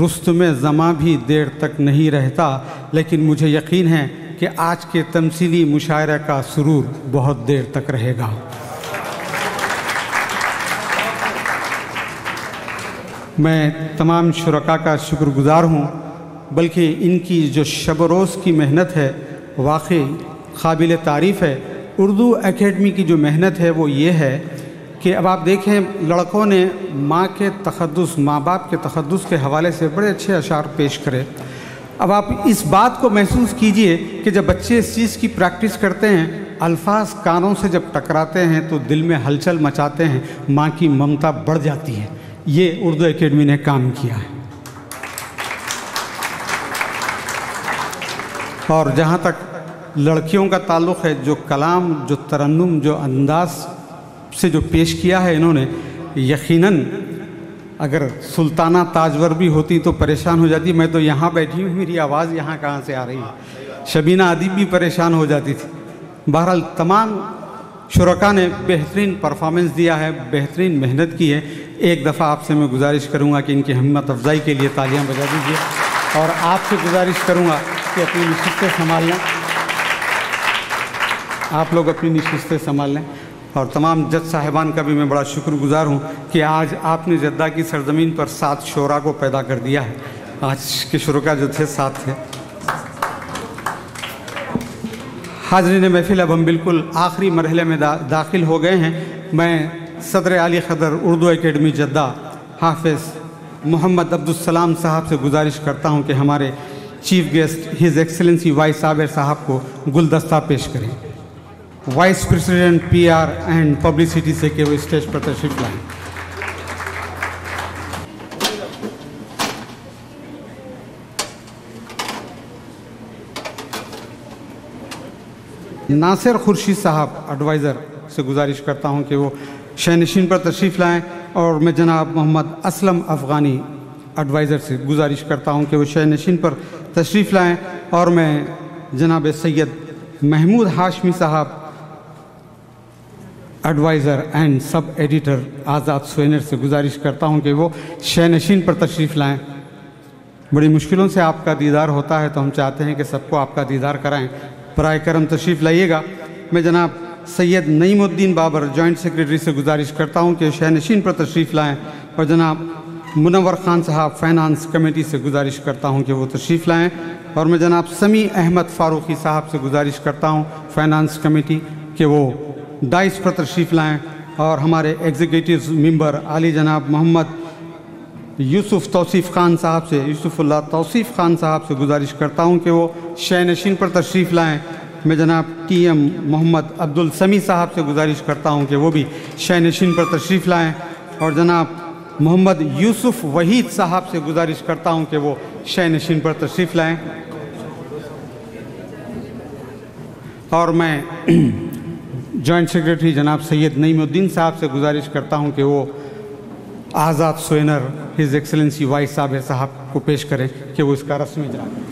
رستم زماں بھی دیر تک نہیں رہتا، لیکن مجھے یقین ہے کہ آج کے تمثیلی مشاعرہ کا سرور بہت دیر تک رہے گا۔ میں تمام شرکاء کا شکر گزار ہوں، بلکہ ان کی جو شب و روز کی محنت ہے واقعی قابل تعریف ہے۔ اردو اکیڈمی کی جو محنت ہے وہ یہ ہے کہ اب آپ دیکھیں لڑکوں نے ماں کے تقدس، ماں باپ کے تقدس کے حوالے سے بڑے اچھے اشعار پیش کرے۔ اب آپ اس بات کو محسوس کیجئے کہ جب بچے اس چیز کی پریکٹس کرتے ہیں، الفاظ کانوں سے جب ٹکراتے ہیں تو دل میں ہلچل مچاتے ہیں، ماں کی ممتا بڑھ جاتی ہے۔ یہ اردو اکیڈمی نے کام کیا ہے۔ اور جہاں تک لڑکیوں کا تعلق ہے، جو کلام، جو ترنم، جو انداز سے جو پیش کیا ہے انہوں نے، یقیناً اگر سلطانہ تاجور بھی ہوتی تو پریشان ہو جاتی۔ میں تو یہاں بیٹھی ہوں، میری آواز یہاں کہاں سے آ رہی ہے، شبینہ ادیب بھی پریشان ہو جاتی تھی۔ بہرحال تمام شرکاء نے بہترین پرفارمنس دیا ہے، بہترین محنت کی ہے۔ ایک دفعہ آپ سے میں گزارش کروں گا کہ ان کی ہمت افزائی کے لیے تالیاں بجا دیجیے، اور آپ سے گزارش کروں گا کہ اپنی نشستیں سنبھال لیں، آپ لوگ اپنی نشستیں سنبھال لیں۔ اور تمام جج صاحبان کا بھی میں بڑا شکر گزار ہوں کہ آج آپ نے جدہ کی سرزمین پر 7 شعراء کو پیدا کر دیا ہے۔ آج کے شرکاء جو تھے 7 تھے۔ حاضرین محفل، اب ہم بالکل آخری مرحلے میں داخل ہو گئے ہیں۔ میں صدر عالی قدر اردو اکیڈمی جدہ حافظ محمد عبدالسلام صاحب سے گزارش کرتا ہوں کہ ہمارے chief guest his excellency vice Abir صاحب کو گلدستہ پیش کریں۔ Vice president P R and publicity سے کہ وہ اسٹیج پر تشریف لائیں۔ ناصر خورشید صاحب ایڈوائزر سے گزارش کرتا ہوں کہ وہ شہنشین پر تشریف لائیں، اور میں جناب محمد اسلم افغانی ایڈوائزر سے گزارش کرتا ہوں کہ وہ شہنشین پر تشریف لائیں، اور میں جناب سید محمود ہاشمی صاحب ایڈوائزر اینڈ سب ایڈیٹر آزاد سوینر سے گزارش کرتا ہوں کہ وہ شہنشین پر تشریف لائیں۔ بڑی مشکلوں سے آپ کا دیدار ہوتا ہے تو ہم چاہتے ہیں کہ سب کو آپ کا دیدار کرائیں، برائے کرم تشریف لائیے گا۔ میں جناب سید نعیم الدین بابر جوائنٹ سیکریٹری سے گزارش کرتا ہوں کہ شہنشین پر تشریف لائیں، اور جناب منور خان صاحب فائنانس کمیٹی سے گزارش کرتا ہوں کہ وہ تشریف لائیں، اور میں جناب سمیع احمد فاروقی صاحب سے گزارش کرتا ہوں فائنانس کمیٹی کہ وہ ڈائس پر تشریف لائیں، اور ہمارے ایگزیکٹو ممبر عالی جناب محمد یوسف توصیف خان صاحب سے، یوسف اللہ توصیف خان صاحب سے گزارش کرتا ہوں کہ وہ شہ نشین پر تشریف لائیں۔ میں جناب ٹی ایم محمد عبدالسمیع صاحب سے گزارش کرتا ہوں کہ وہ بھی شہ نشین پر تشریف لائیں، اور جناب محمد یوسف وحید صاحب سے گزارش کرتا ہوں کہ وہ شہ نشین پر تشریف لائیں۔ اور میں جوائنٹ سیکریٹری جناب سید نعیم الدین صاحب سے گزارش کرتا ہوں کہ وہ آزاد سوئنر ہز ایکسلنسی وائس صابر صاحب کو پیش کریں کہ وہ اس کا رسمی اجرا کریں۔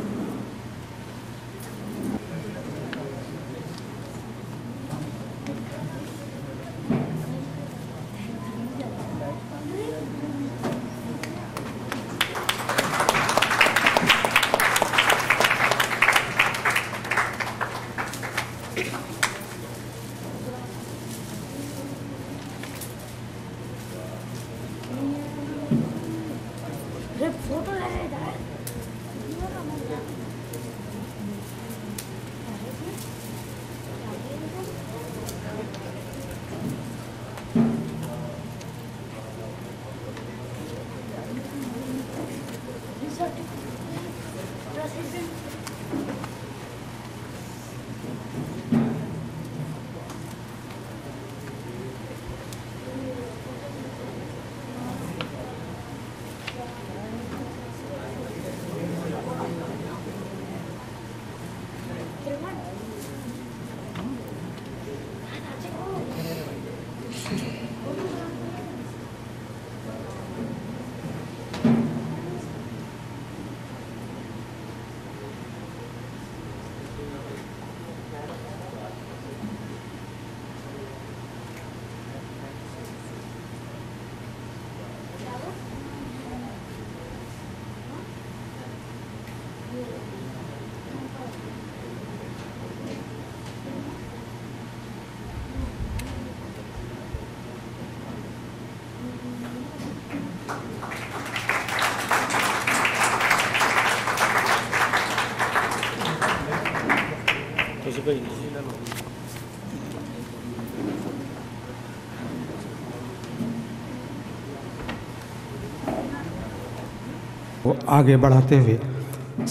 آگے بڑھاتے ہوئے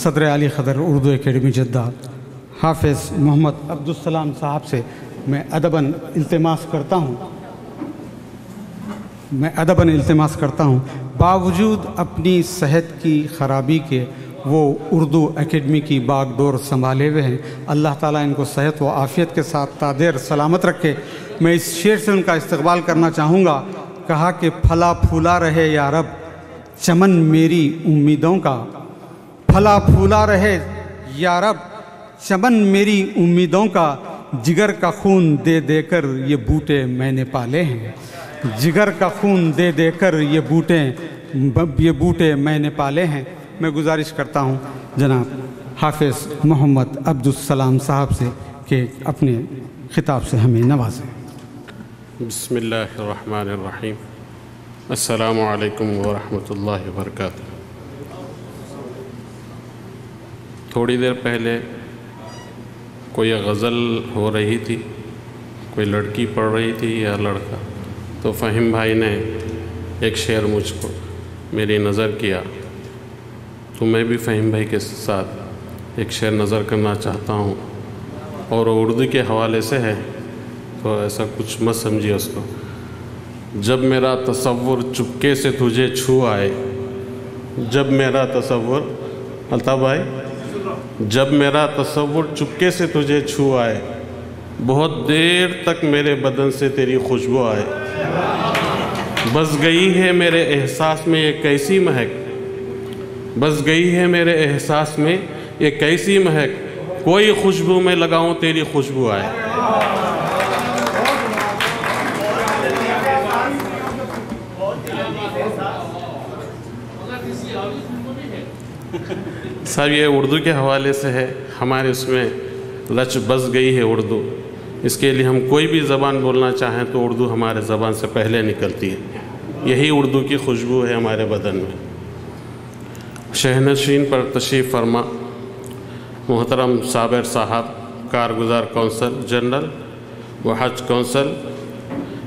صدر علی خدر اردو اکیڈمی جدہ حافظ محمد عبدالسلام صاحب سے میں ادباً التماس کرتا ہوں باوجود اپنی صحت کی خرابی کے وہ اردو اکیڈمی کی باغ ڈور سنبھالے ہوئے ہیں۔ اللہ تعالیٰ ان کو صحت و عافیت کے ساتھ تا دیر سلامت رکھے۔ میں اس شعر سے ان کا استقبال کرنا چاہوں گا۔ کہا کہ پھلا پھولا رہے یا رب چمن میری امیدوں کا، پھلا پھولا رہے یا رب چمن میری امیدوں کا، جگر کا خون دے دے کر یہ بوٹے میں نے پالے ہیں، جگر کا خون دے دے کر یہ بوٹے میں نے پالے ہیں۔ میں گزارش کرتا ہوں جناب حافظ محمد عبدالسلام صاحب سے کہ اپنے خطاب سے ہمیں نوازیں۔ بسم اللہ الرحمن الرحیم۔ السلام علیکم ورحمۃ اللہ وبرکاتہ۔ تھوڑی دیر پہلے کوئی غزل ہو رہی تھی، کوئی لڑکی پڑھ رہی تھی یا لڑکا، تو فہیم بھائی نے ایک شعر مجھ کو میری نظر کیا، تو میں بھی فہیم بھائی کے ساتھ ایک شعر نظر کرنا چاہتا ہوں، اور وہ اردو کے حوالے سے ہے، تو ایسا کچھ مت سمجھیے اس کو۔ جب میرا تصور چپکے سے تجھے چھو آئے، جب میرا تصور الطاف بھائی، جب میرا تصور چپکے سے تجھے چھو آئے، بہت دیر تک میرے بدن سے تیری خوشبو آئے، بس گئی ہے میرے احساس میں یہ کیسی مہک، بس گئی ہے میرے احساس میں یہ کیسی مہک، کوئی خوشبو میں لگاؤں تیری خوشبو آئے۔ صاحب یہ اردو کے حوالے سے ہے، ہمارے اس میں لچ بس گئی ہے اردو، اس کے لیے ہم کوئی بھی زبان بولنا چاہیں تو اردو ہمارے زبان سے پہلے نکلتی ہے، یہی اردو کی خوشبو ہے ہمارے بدن میں۔ شہنشین پر تشریف فرما محترم صابر صاحب، کارگزار کونسل جنرل و حج کونسل،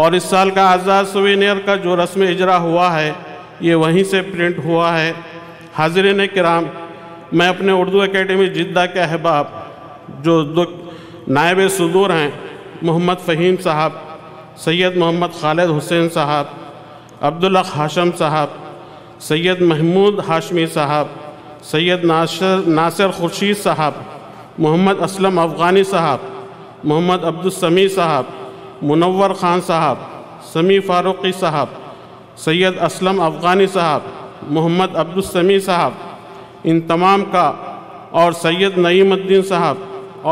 اور اس سال کا آزاد سوینئر کا جو رسم اجرا ہوا ہے یہ وہیں سے پرنٹ ہوا ہے۔ حاضرین کرام، میں اپنے اردو اکیڈمی جدہ کے احباب جو نائب صدور ہیں، محمد فہیم صاحب، سید محمد خالد حسین صاحب، عبدالحق ہاشم صاحب، سید محمود ہاشمی صاحب، سید ناصر خورشید صاحب، محمد اسلم افغانی صاحب، محمد عبدالسمیع صاحب، منور خان صاحب، سمیع فاروقی صاحب، سید اسلم افغانی صاحب، محمد عبدالسمیع صاحب، ان تمام کا، اور سید نعیم الدین صاحب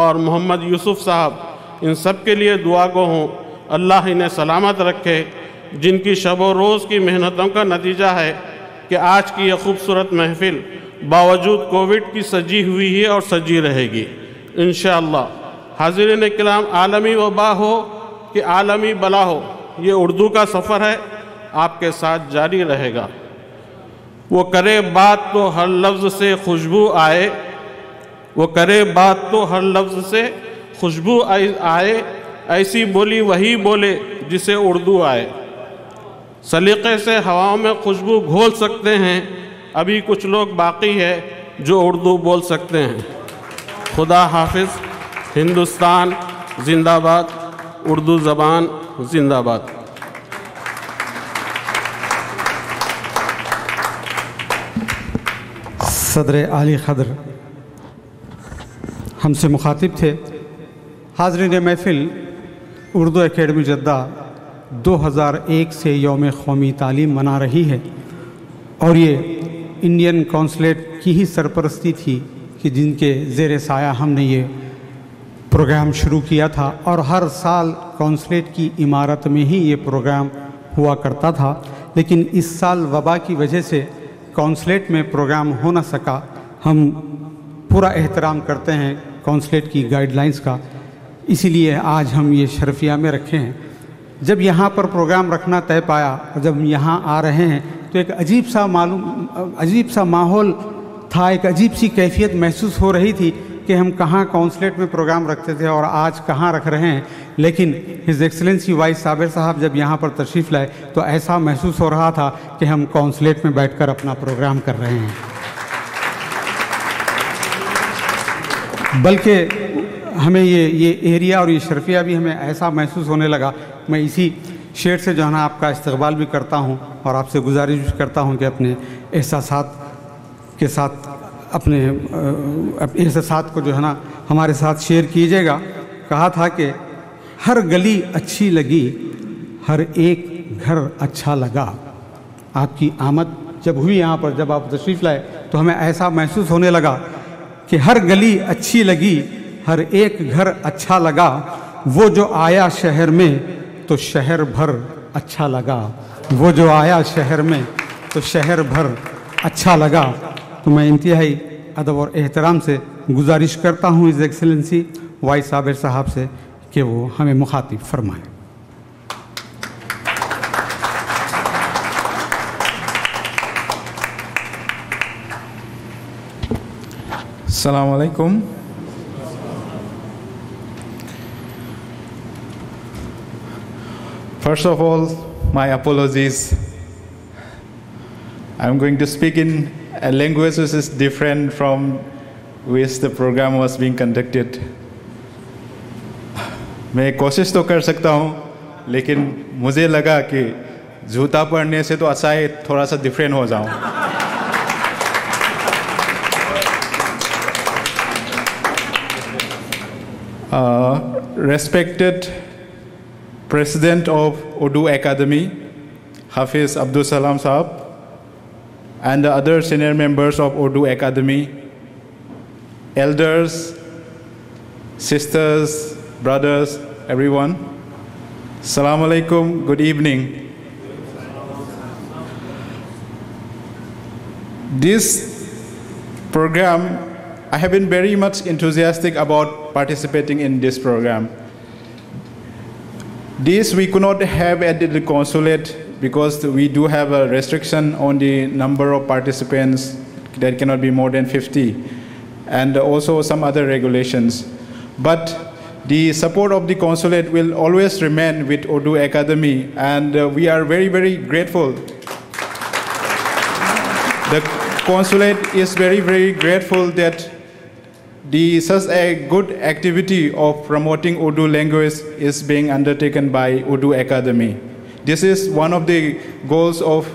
اور محمد یوسف صاحب، ان سب کے لیے دعا گو ہوں، اللہ انہیں سلامت رکھے، جن کی شب و روز کی محنتوں کا نتیجہ ہے کہ آج کی یہ خوبصورت محفل باوجود کووڈ کی سجی ہوئی ہے اور سجی رہے گی انشاءاللہ۔ حاضرین کرام، عالمی وبا ہو کہ عالمی بلا ہو، یہ اردو کا سفر ہے، آپ کے ساتھ جاری رہے گا۔ وہ کرے بات تو ہر لفظ سے خوشبو آئے، وہ کرے بات تو ہر لفظ سے خوشبو آئے، ایسی بولی وہی بولے جسے اردو آئے۔ سلیقے سے ہواؤں میں خوشبو گھول سکتے ہیں، ابھی کچھ لوگ باقی ہے جو اردو بول سکتے ہیں۔ خدا حافظ، ہندوستان زندہ باد، اردو زبان زندہ باد۔ صدر عالی قدر ہم سے مخاطب تھے۔ حاضرین محفل، اردو اکیڈمی جدہ 2001 سے یوم قومی تعلیم منا رہی ہے، اور یہ انڈین کونسلیٹ کی ہی سرپرستی تھی کہ جن کے زیر سایہ ہم نے یہ پروگرام شروع کیا تھا، اور ہر سال کونسلیٹ کی عمارت میں ہی یہ پروگرام ہوا کرتا تھا، لیکن اس سال وبا کی وجہ سے کونسلیٹ میں پروگرام ہو نہ سکا۔ ہم پورا احترام کرتے ہیں کونسلیٹ کی گائیڈ لائنز کا، اسی لیے آج ہم یہ شرفیہ میں رکھے ہیں۔ جب یہاں پر پروگرام رکھنا طے پایا اور جب یہاں آ رہے ہیں تو ایک عجیب سا ماحول تھا، ایک عجیب سی کیفیت محسوس ہو رہی تھی کہ ہم کہاں کونسلیٹ میں پروگرام رکھتے تھے اور آج کہاں رکھ رہے ہیں۔ لیکن ہز ایکسلنسی وائس صابر صاحب جب یہاں پر تشریف لائے تو ایسا محسوس ہو رہا تھا کہ ہم کونسلیٹ میں بیٹھ کر اپنا پروگرام کر رہے ہیں، بلکہ ہمیں یہ ایریا اور یہ شرفیہ بھی ہمیں ایسا محسوس ہونے لگا۔ میں اسی شیئر سے جو ہے نا آپ کا استقبال بھی کرتا ہوں اور آپ سے گزارش بھی کرتا ہوں کہ اپنے احساسات کے ساتھ اپنے احساسات کو جو ہے نا ہمارے ساتھ شیئر کیجیے گا۔ کہا تھا کہ ہر گلی اچھی لگی، ہر ایک گھر اچھا لگا۔ آپ کی آمد جب ہوئی یہاں پر، جب آپ تشریف لائے تو ہمیں ایسا محسوس ہونے لگا کہ ہر گلی اچھی لگی، ہر ایک گھر اچھا لگا، وہ جو آیا شہر میں تو شہر بھر اچھا لگا، وہ جو آیا شہر میں تو شہر بھر اچھا لگا۔ تو میں انتہائی ادب اور احترام سے گزارش کرتا ہوں ہز ایکسلنسی وائس صابر صاحب سے کہ وہ ہمیں مخاطب فرمائیں۔ السلام علیکم۔ First of all, my apologies. I'm going to speak in a language which is different from which the program was being conducted. میں کوشش تو کر سکتا ہوں، لیکن مجھے لگا کہ جوتا پڑھنے سے تو اچھا ہے تھوڑا سا ڈفرینٹ ہو جاؤں۔ Respected President of Urdu Academy, Hafiz Abdul Salam Sahab, and the other senior members of Urdu Academy, elders, sisters, brothers, everyone. Assalamu alaikum, good evening. This program, I have been very much enthusiastic about participating in this program. This we could not have at the consulate because we do have a restriction on the number of participants that cannot be more than 50, and also some other regulations. But The support of the consulate will always remain with Urdu Academy, and we are very, very grateful. The consulate is very, very grateful that such a good activity of promoting Urdu language is being undertaken by Urdu Academy. This is one of the goals of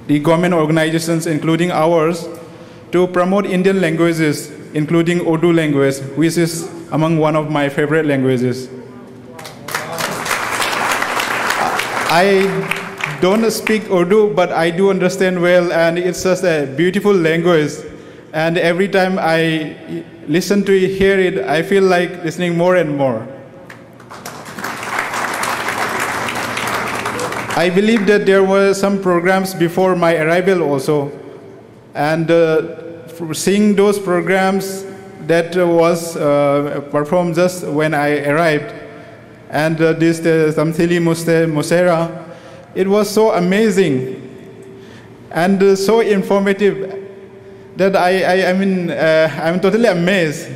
the government organizations, including ours, to promote Indian languages, including Urdu language, which is among one of my favorite languages. I don't speak Urdu, but I do understand well, and it's just a beautiful language. And every time I listen to it, hear it, I feel like listening more and more. I believe that there were some programs before my arrival also, and seeing those programs that was performed just when I arrived, and this Tamthili Musera, it was so amazing and so informative that I'm totally amazed.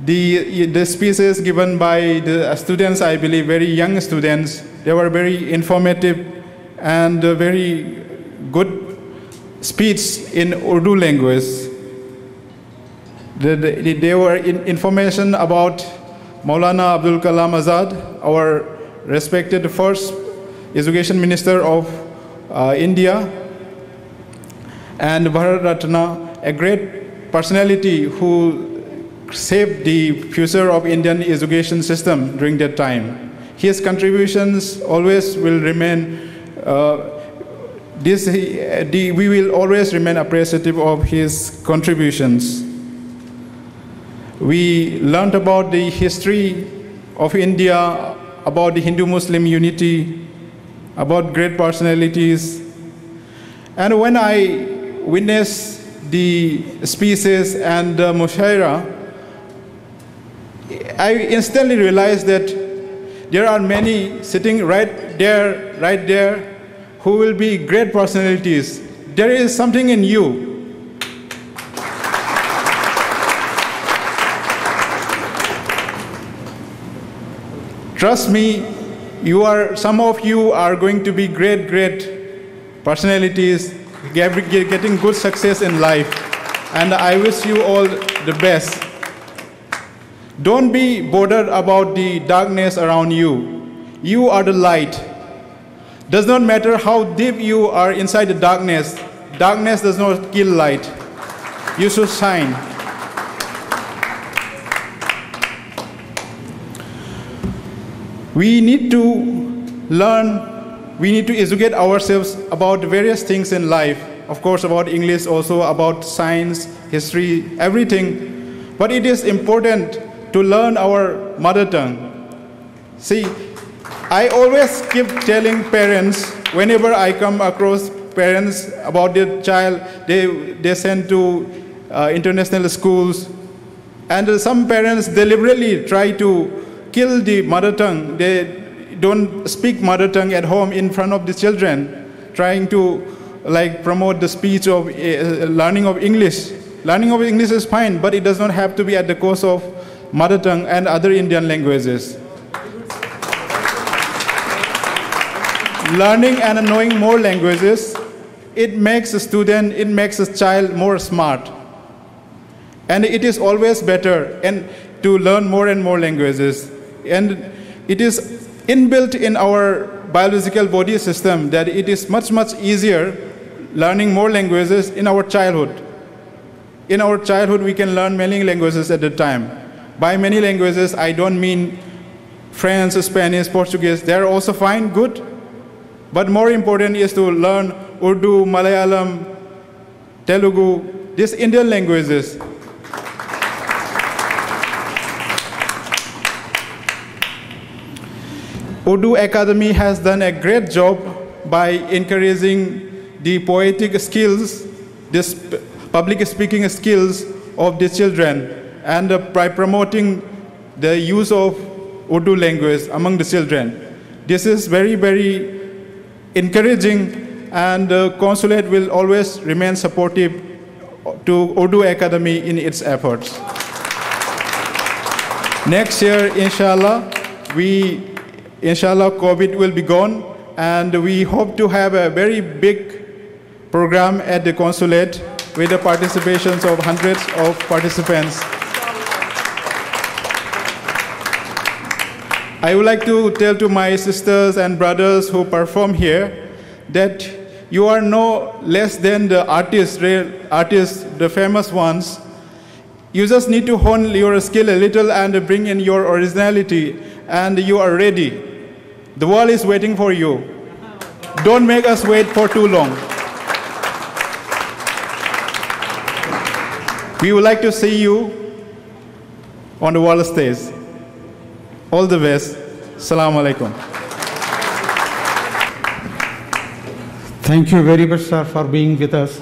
The speeches given by the students, I believe, very young students, they were very informative and very good speech in Urdu language. They were information about Maulana Abdul Kalam Azad, our respected first Education Minister of India, and Bharat Ratna, a great personality who shaped the future of Indian education system during that time. His contributions always will remain, we will always remain appreciative of his contributions. We learned about the history of India, about the Hindu-Muslim unity, about great personalities. And when I witnessed the speeches and the mushaira, I instantly realized that there are many sitting right there, who will be great personalities. There is something in you. Trust me, some of you are going to be great personalities, getting good success in life, and I wish you all the best. Don't be bothered about the darkness around you. You are the light. Does not matter how deep you are inside the darkness. Darkness does not kill light. You should shine. We need to learn, we need to educate ourselves about various things in life. Of course, about English, also about science, history, everything. But it is important to learn our mother tongue. See, I always keep telling parents, whenever I come across parents about their child, they send to international schools, and some parents deliberately try to kill the mother tongue. They don't speak mother tongue at home in front of the children, trying to promote the speech of learning of English. Learning of English is fine, but it does not have to be at the cost of mother tongue and other Indian languages. Learning and knowing more languages, it makes a student, it makes a child more smart. And it is always better to learn more and more languages. And it is inbuilt in our biological body system that it is much, much easier learning more languages in our childhood. In our childhood, we can learn many languages at a time. By many languages, I don't mean French, Spanish, Portuguese. They are also fine, good. But more important is to learn Urdu, Malayalam, Telugu, these Indian languages. Urdu Academy has done a great job by encouraging the poetic skills, this public speaking skills of the children, and by promoting the use of Urdu language among the children. This is very, very encouraging, and the consulate will always remain supportive to Urdu Academy in its efforts. Next year, inshallah, COVID will be gone, and we hope to have a very big program at the consulate with the participations of hundreds of participants. I would like to tell to my sisters and brothers who perform here that you are no less than the artists, the famous ones. You just need to hone your skill a little and bring in your originality, and you are ready. The world is waiting for you. Don't make us wait for too long. We would like to see you on the world stage. All the best. Assalamu alaikum. Thank you very much, sir, for being with us.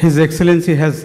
His Excellency has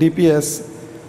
DPS,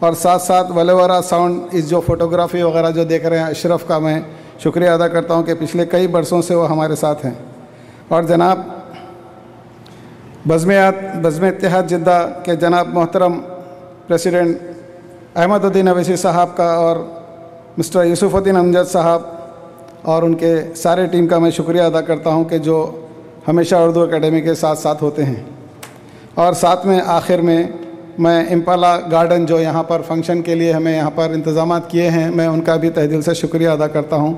اور ساتھ ساتھ ولیورا ساؤنڈ اس جو فوٹوگرافی وغیرہ جو دیکھ رہے ہیں اشرف کا میں شکریہ ادا کرتا ہوں کہ پچھلے کئی برسوں سے وہ ہمارے ساتھ ہیں. اور جناب بزم اتحاد جدہ کے جناب محترم پریسیڈنٹ احمد الدین اویسی صاحب کا اور مسٹر یوسف الدین امجد صاحب اور ان کے سارے ٹیم کا میں شکریہ ادا کرتا ہوں کہ جو ہمیشہ اردو اکیڈمی کے ساتھ ساتھ ہوتے ہیں. اور ساتھ میں آخر میں امپالا گارڈن جو یہاں پر فنکشن کے لیے ہمیں یہاں پر انتظامات کیے ہیں میں ان کا بھی تہ دل سے شکریہ ادا کرتا ہوں.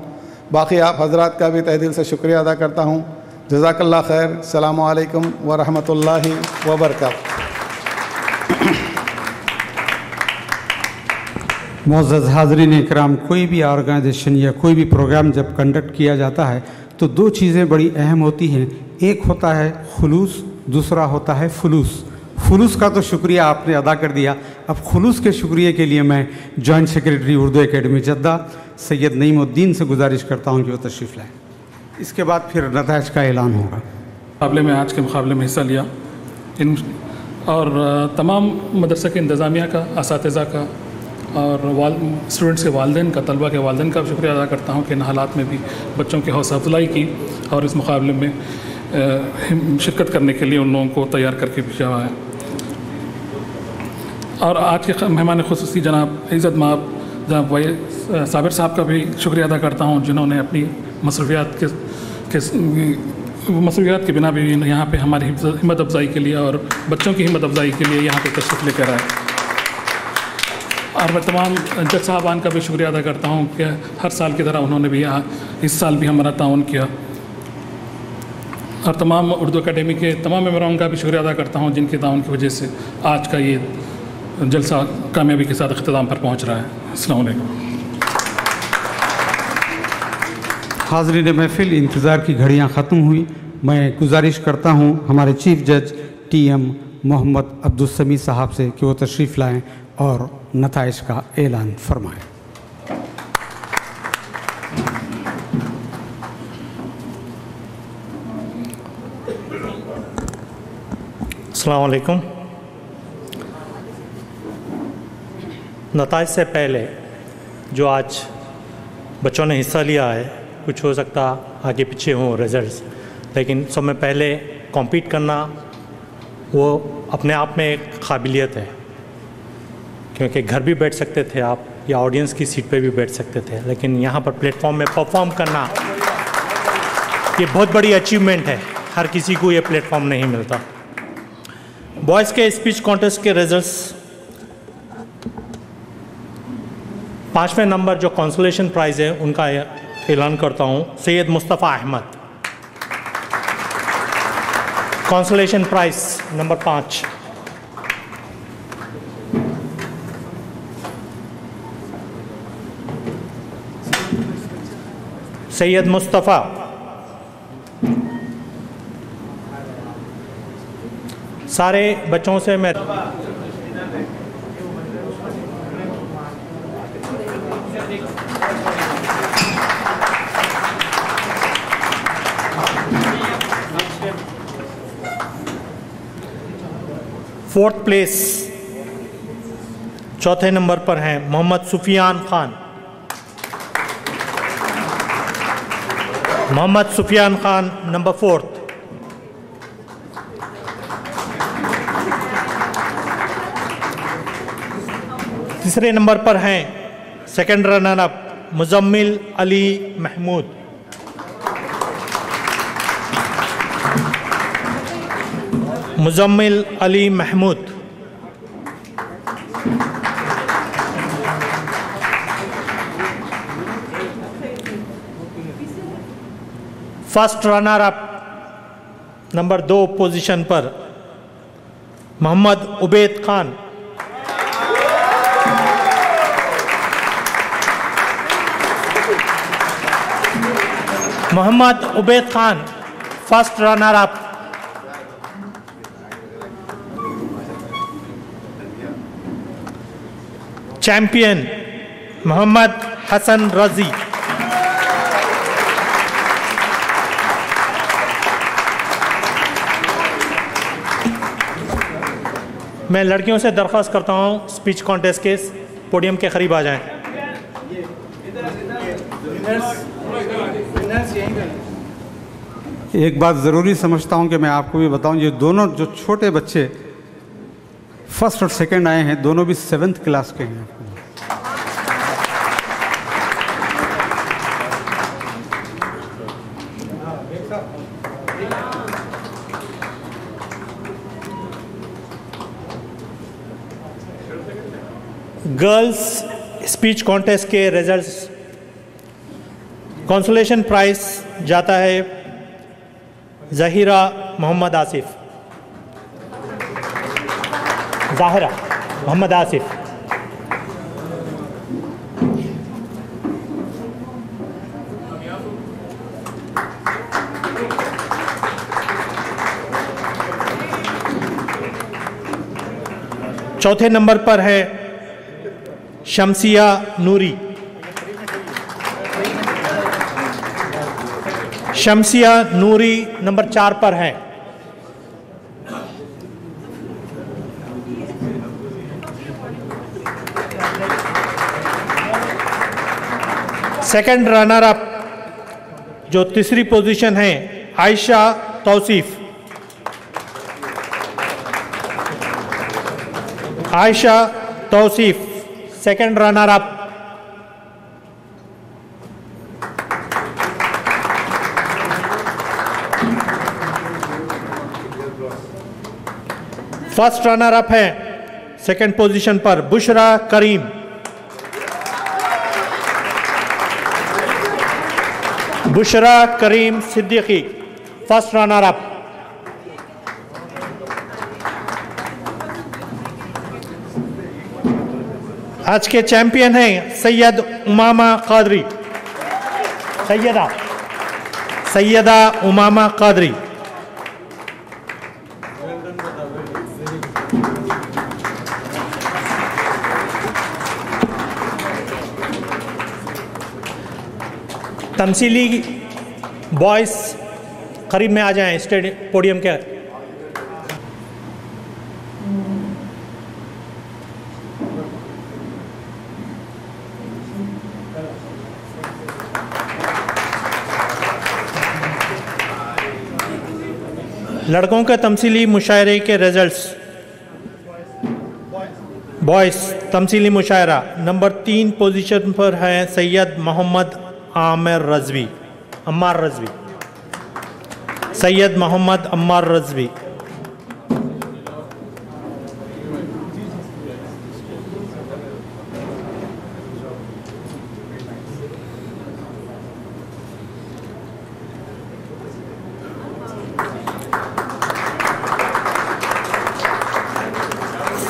باقی آپ حضرات کا بھی تہ دل سے شکریہ ادا کرتا ہوں. جزاک اللہ خیر. السلام علیکم ورحمۃ اللہ وبرکاتہ. معزز حاضرین اکرام، کوئی بھی آرگنائزیشن یا کوئی بھی پروگرام جب کنڈکٹ کیا جاتا ہے تو دو چیزیں بڑی اہم ہوتی ہیں. ایک ہوتا ہے خلوص، دوسرا ہوتا ہے فلوس. فلوس کا تو شکریہ آپ نے ادا کر دیا. اب خلوص کے شکریہ کے لیے میں joint secretary Urdu academy Jeddah Syed Naeemuddin سے گزارش کرتا ہوں کہ وہ تشریف لائیں. اس کے بعد پھر نتائج کا اعلان ہوگا. مقابلے میں آج کے مقابلے میں حصہ لیا اور تمام مدرسہ کے انتظامیہ کا، اساتذہ کا اور اسٹوڈنٹس کے والدین کا، طلبہ کے والدین کا بھی شکریہ ادا کرتا ہوں کہ ان حالات میں بھی بچوں کی حوصلہ افزائی کی اور اس مقابلے میں شرکت کرنے کے لیے ان لوگوں کو تیار کر کے بھیجا ہوا ہے. اور آج کے مہمان خصوصی جناب عزت مآب جناب صابر صاحب کا بھی شکریہ ادا کرتا ہوں جنہوں نے اپنی مصروفیات کے بنا بھی یہاں پہ ہماری ہمت افزائی کے لیے اور بچوں کی ہمت افزائی کے لیے یہاں پہ تشریف لے کر آئے. اور میں تمام جج صاحبان کا بھی شکریہ ادا کرتا ہوں کہ ہر سال کی طرح انہوں نے بھی اس سال بھی ہمارا تعاون کیا. اور تمام اردو اکیڈمی کے تمام ممبران کا بھی شکریہ ادا کرتا ہوں جن کے تعاون کی وجہ سے آج کا یہ جلسہ کامیابی کے ساتھ اختتام پر پہنچ رہا ہے. السلام علیکم. حاضرین محفل، انتظار کی گھڑیاں ختم ہوئی. میں گزارش کرتا ہوں ہمارے چیف جج ٹی ایم محمد عبدالسمیع صاحب سے کہ وہ تشریف لائیں اور نتائج کا اعلان فرمائیں. السلام علیکم. نتائج سے پہلے جو آج بچوں نے حصہ لیا ہے، کچھ ہو سکتا آگے پیچھے ہوں رزلٹس، لیکن سب میں پہلے کمپیٹ کرنا وہ اپنے آپ میں ایک قابلیت ہے، کیونکہ گھر بھی بیٹھ سکتے تھے آپ یا آڈینس کی سیٹ پہ بھی بیٹھ سکتے تھے، لیکن یہاں پر پلیٹ فارم میں پرفارم کرنا یہ بہت بڑی اچیومنٹ ہے. ہر کسی کو یہ پلیٹ فارم نہیں ملتا. بوائز کے اسپیچ کانٹیسٹ کے ریزلٹس 5ویں نمبر جو کنسولیشن پرائز ہے ان کا اعلان کرتا ہوں. Syed Mustafa Ahmed, consolation prize number 5. Syed Mustafa. سارے بچوں سے میں فورتھ پلیس چوتھے نمبر پر ہیں محمد سفیان خان. محمد سفیان خان نمبر 4. تیسرے نمبر پر ہیں second runner up Muzammil Ali Mahmood. Muzammil Ali Mahmood. First runner up number 2 position پر محمد عبید خان. محمد Ubaid Khan first runner up. Champion Mohammed Hasan Razi. میں لڑکیوں سے درخواست کرتا ہوں اسپیچ کانٹیسٹ کے پوڈیم کے قریب آ جائیں. ایک بات ضروری سمجھتا ہوں کہ میں آپ کو بھی بتاؤں, یہ دونوں جو چھوٹے بچے فرسٹ اور سیکنڈ آئے ہیں دونوں بھی 7th کلاس کے ہیں. گرلز اسپیچ کانٹیسٹ کے ریزلٹس. کنسولیشن پرائز جاتا ہے ظاہرہ محمد آصف. ظاہرہ محمد آصف. چوتھے نمبر پر ہے شمسیہ نوری. شمسیہ نوری نمبر 4 پر ہے. سیکنڈ رنر اپ جو تیسری پوزیشن ہے Ayesha Tauseef. Ayesha Tauseef second runner up. First runner up ہے سیکنڈ پوزیشن پر Bushra Karim. Bushra Karim Siddiqui first runner up. آج کے چیمپئن ہیں سید امامہ قادری. سیدہ امامہ قادری. تمثیلی بوائز قریب میں آ جائیں پوڈیم کے. لڑکوں کے تمثیلی مشاعرے کے ریزلٹس. بوائز تمثیلی مشاعرہ نمبر 3 پوزیشن پر ہے Syed Mohammed Aamir Rizvi. Ammar Rizvi. Syed Mohammed Ammar Rizvi.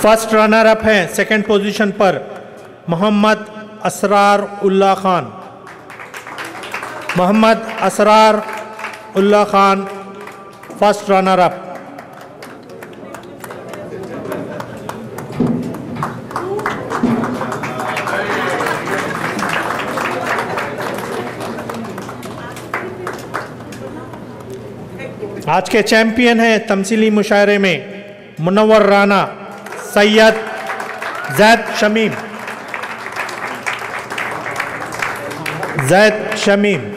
First runner up ہیں سیکنڈ پوزیشن پر Mohammed Israrullah Khan. Mohammed Israrullah Khan first runner up. آج کے چیمپئن ہیں تمثیلی مشاعرے میں منور رانا سید زید شمیم. زید شمیم.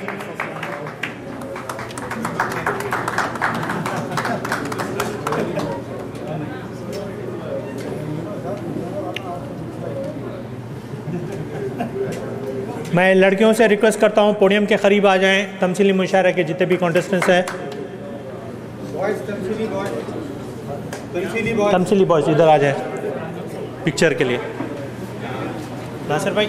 میں لڑکیوں سے ریکویسٹ کرتا ہوں پوڈیم کے قریب آ جائیں. تمثیلی مشاعرے کے جتنے بھی کانٹیسٹنٹس ہیں. تمثیلی بوائز ادھر آ جائیں پکچر کے لیے. ناصر بھائی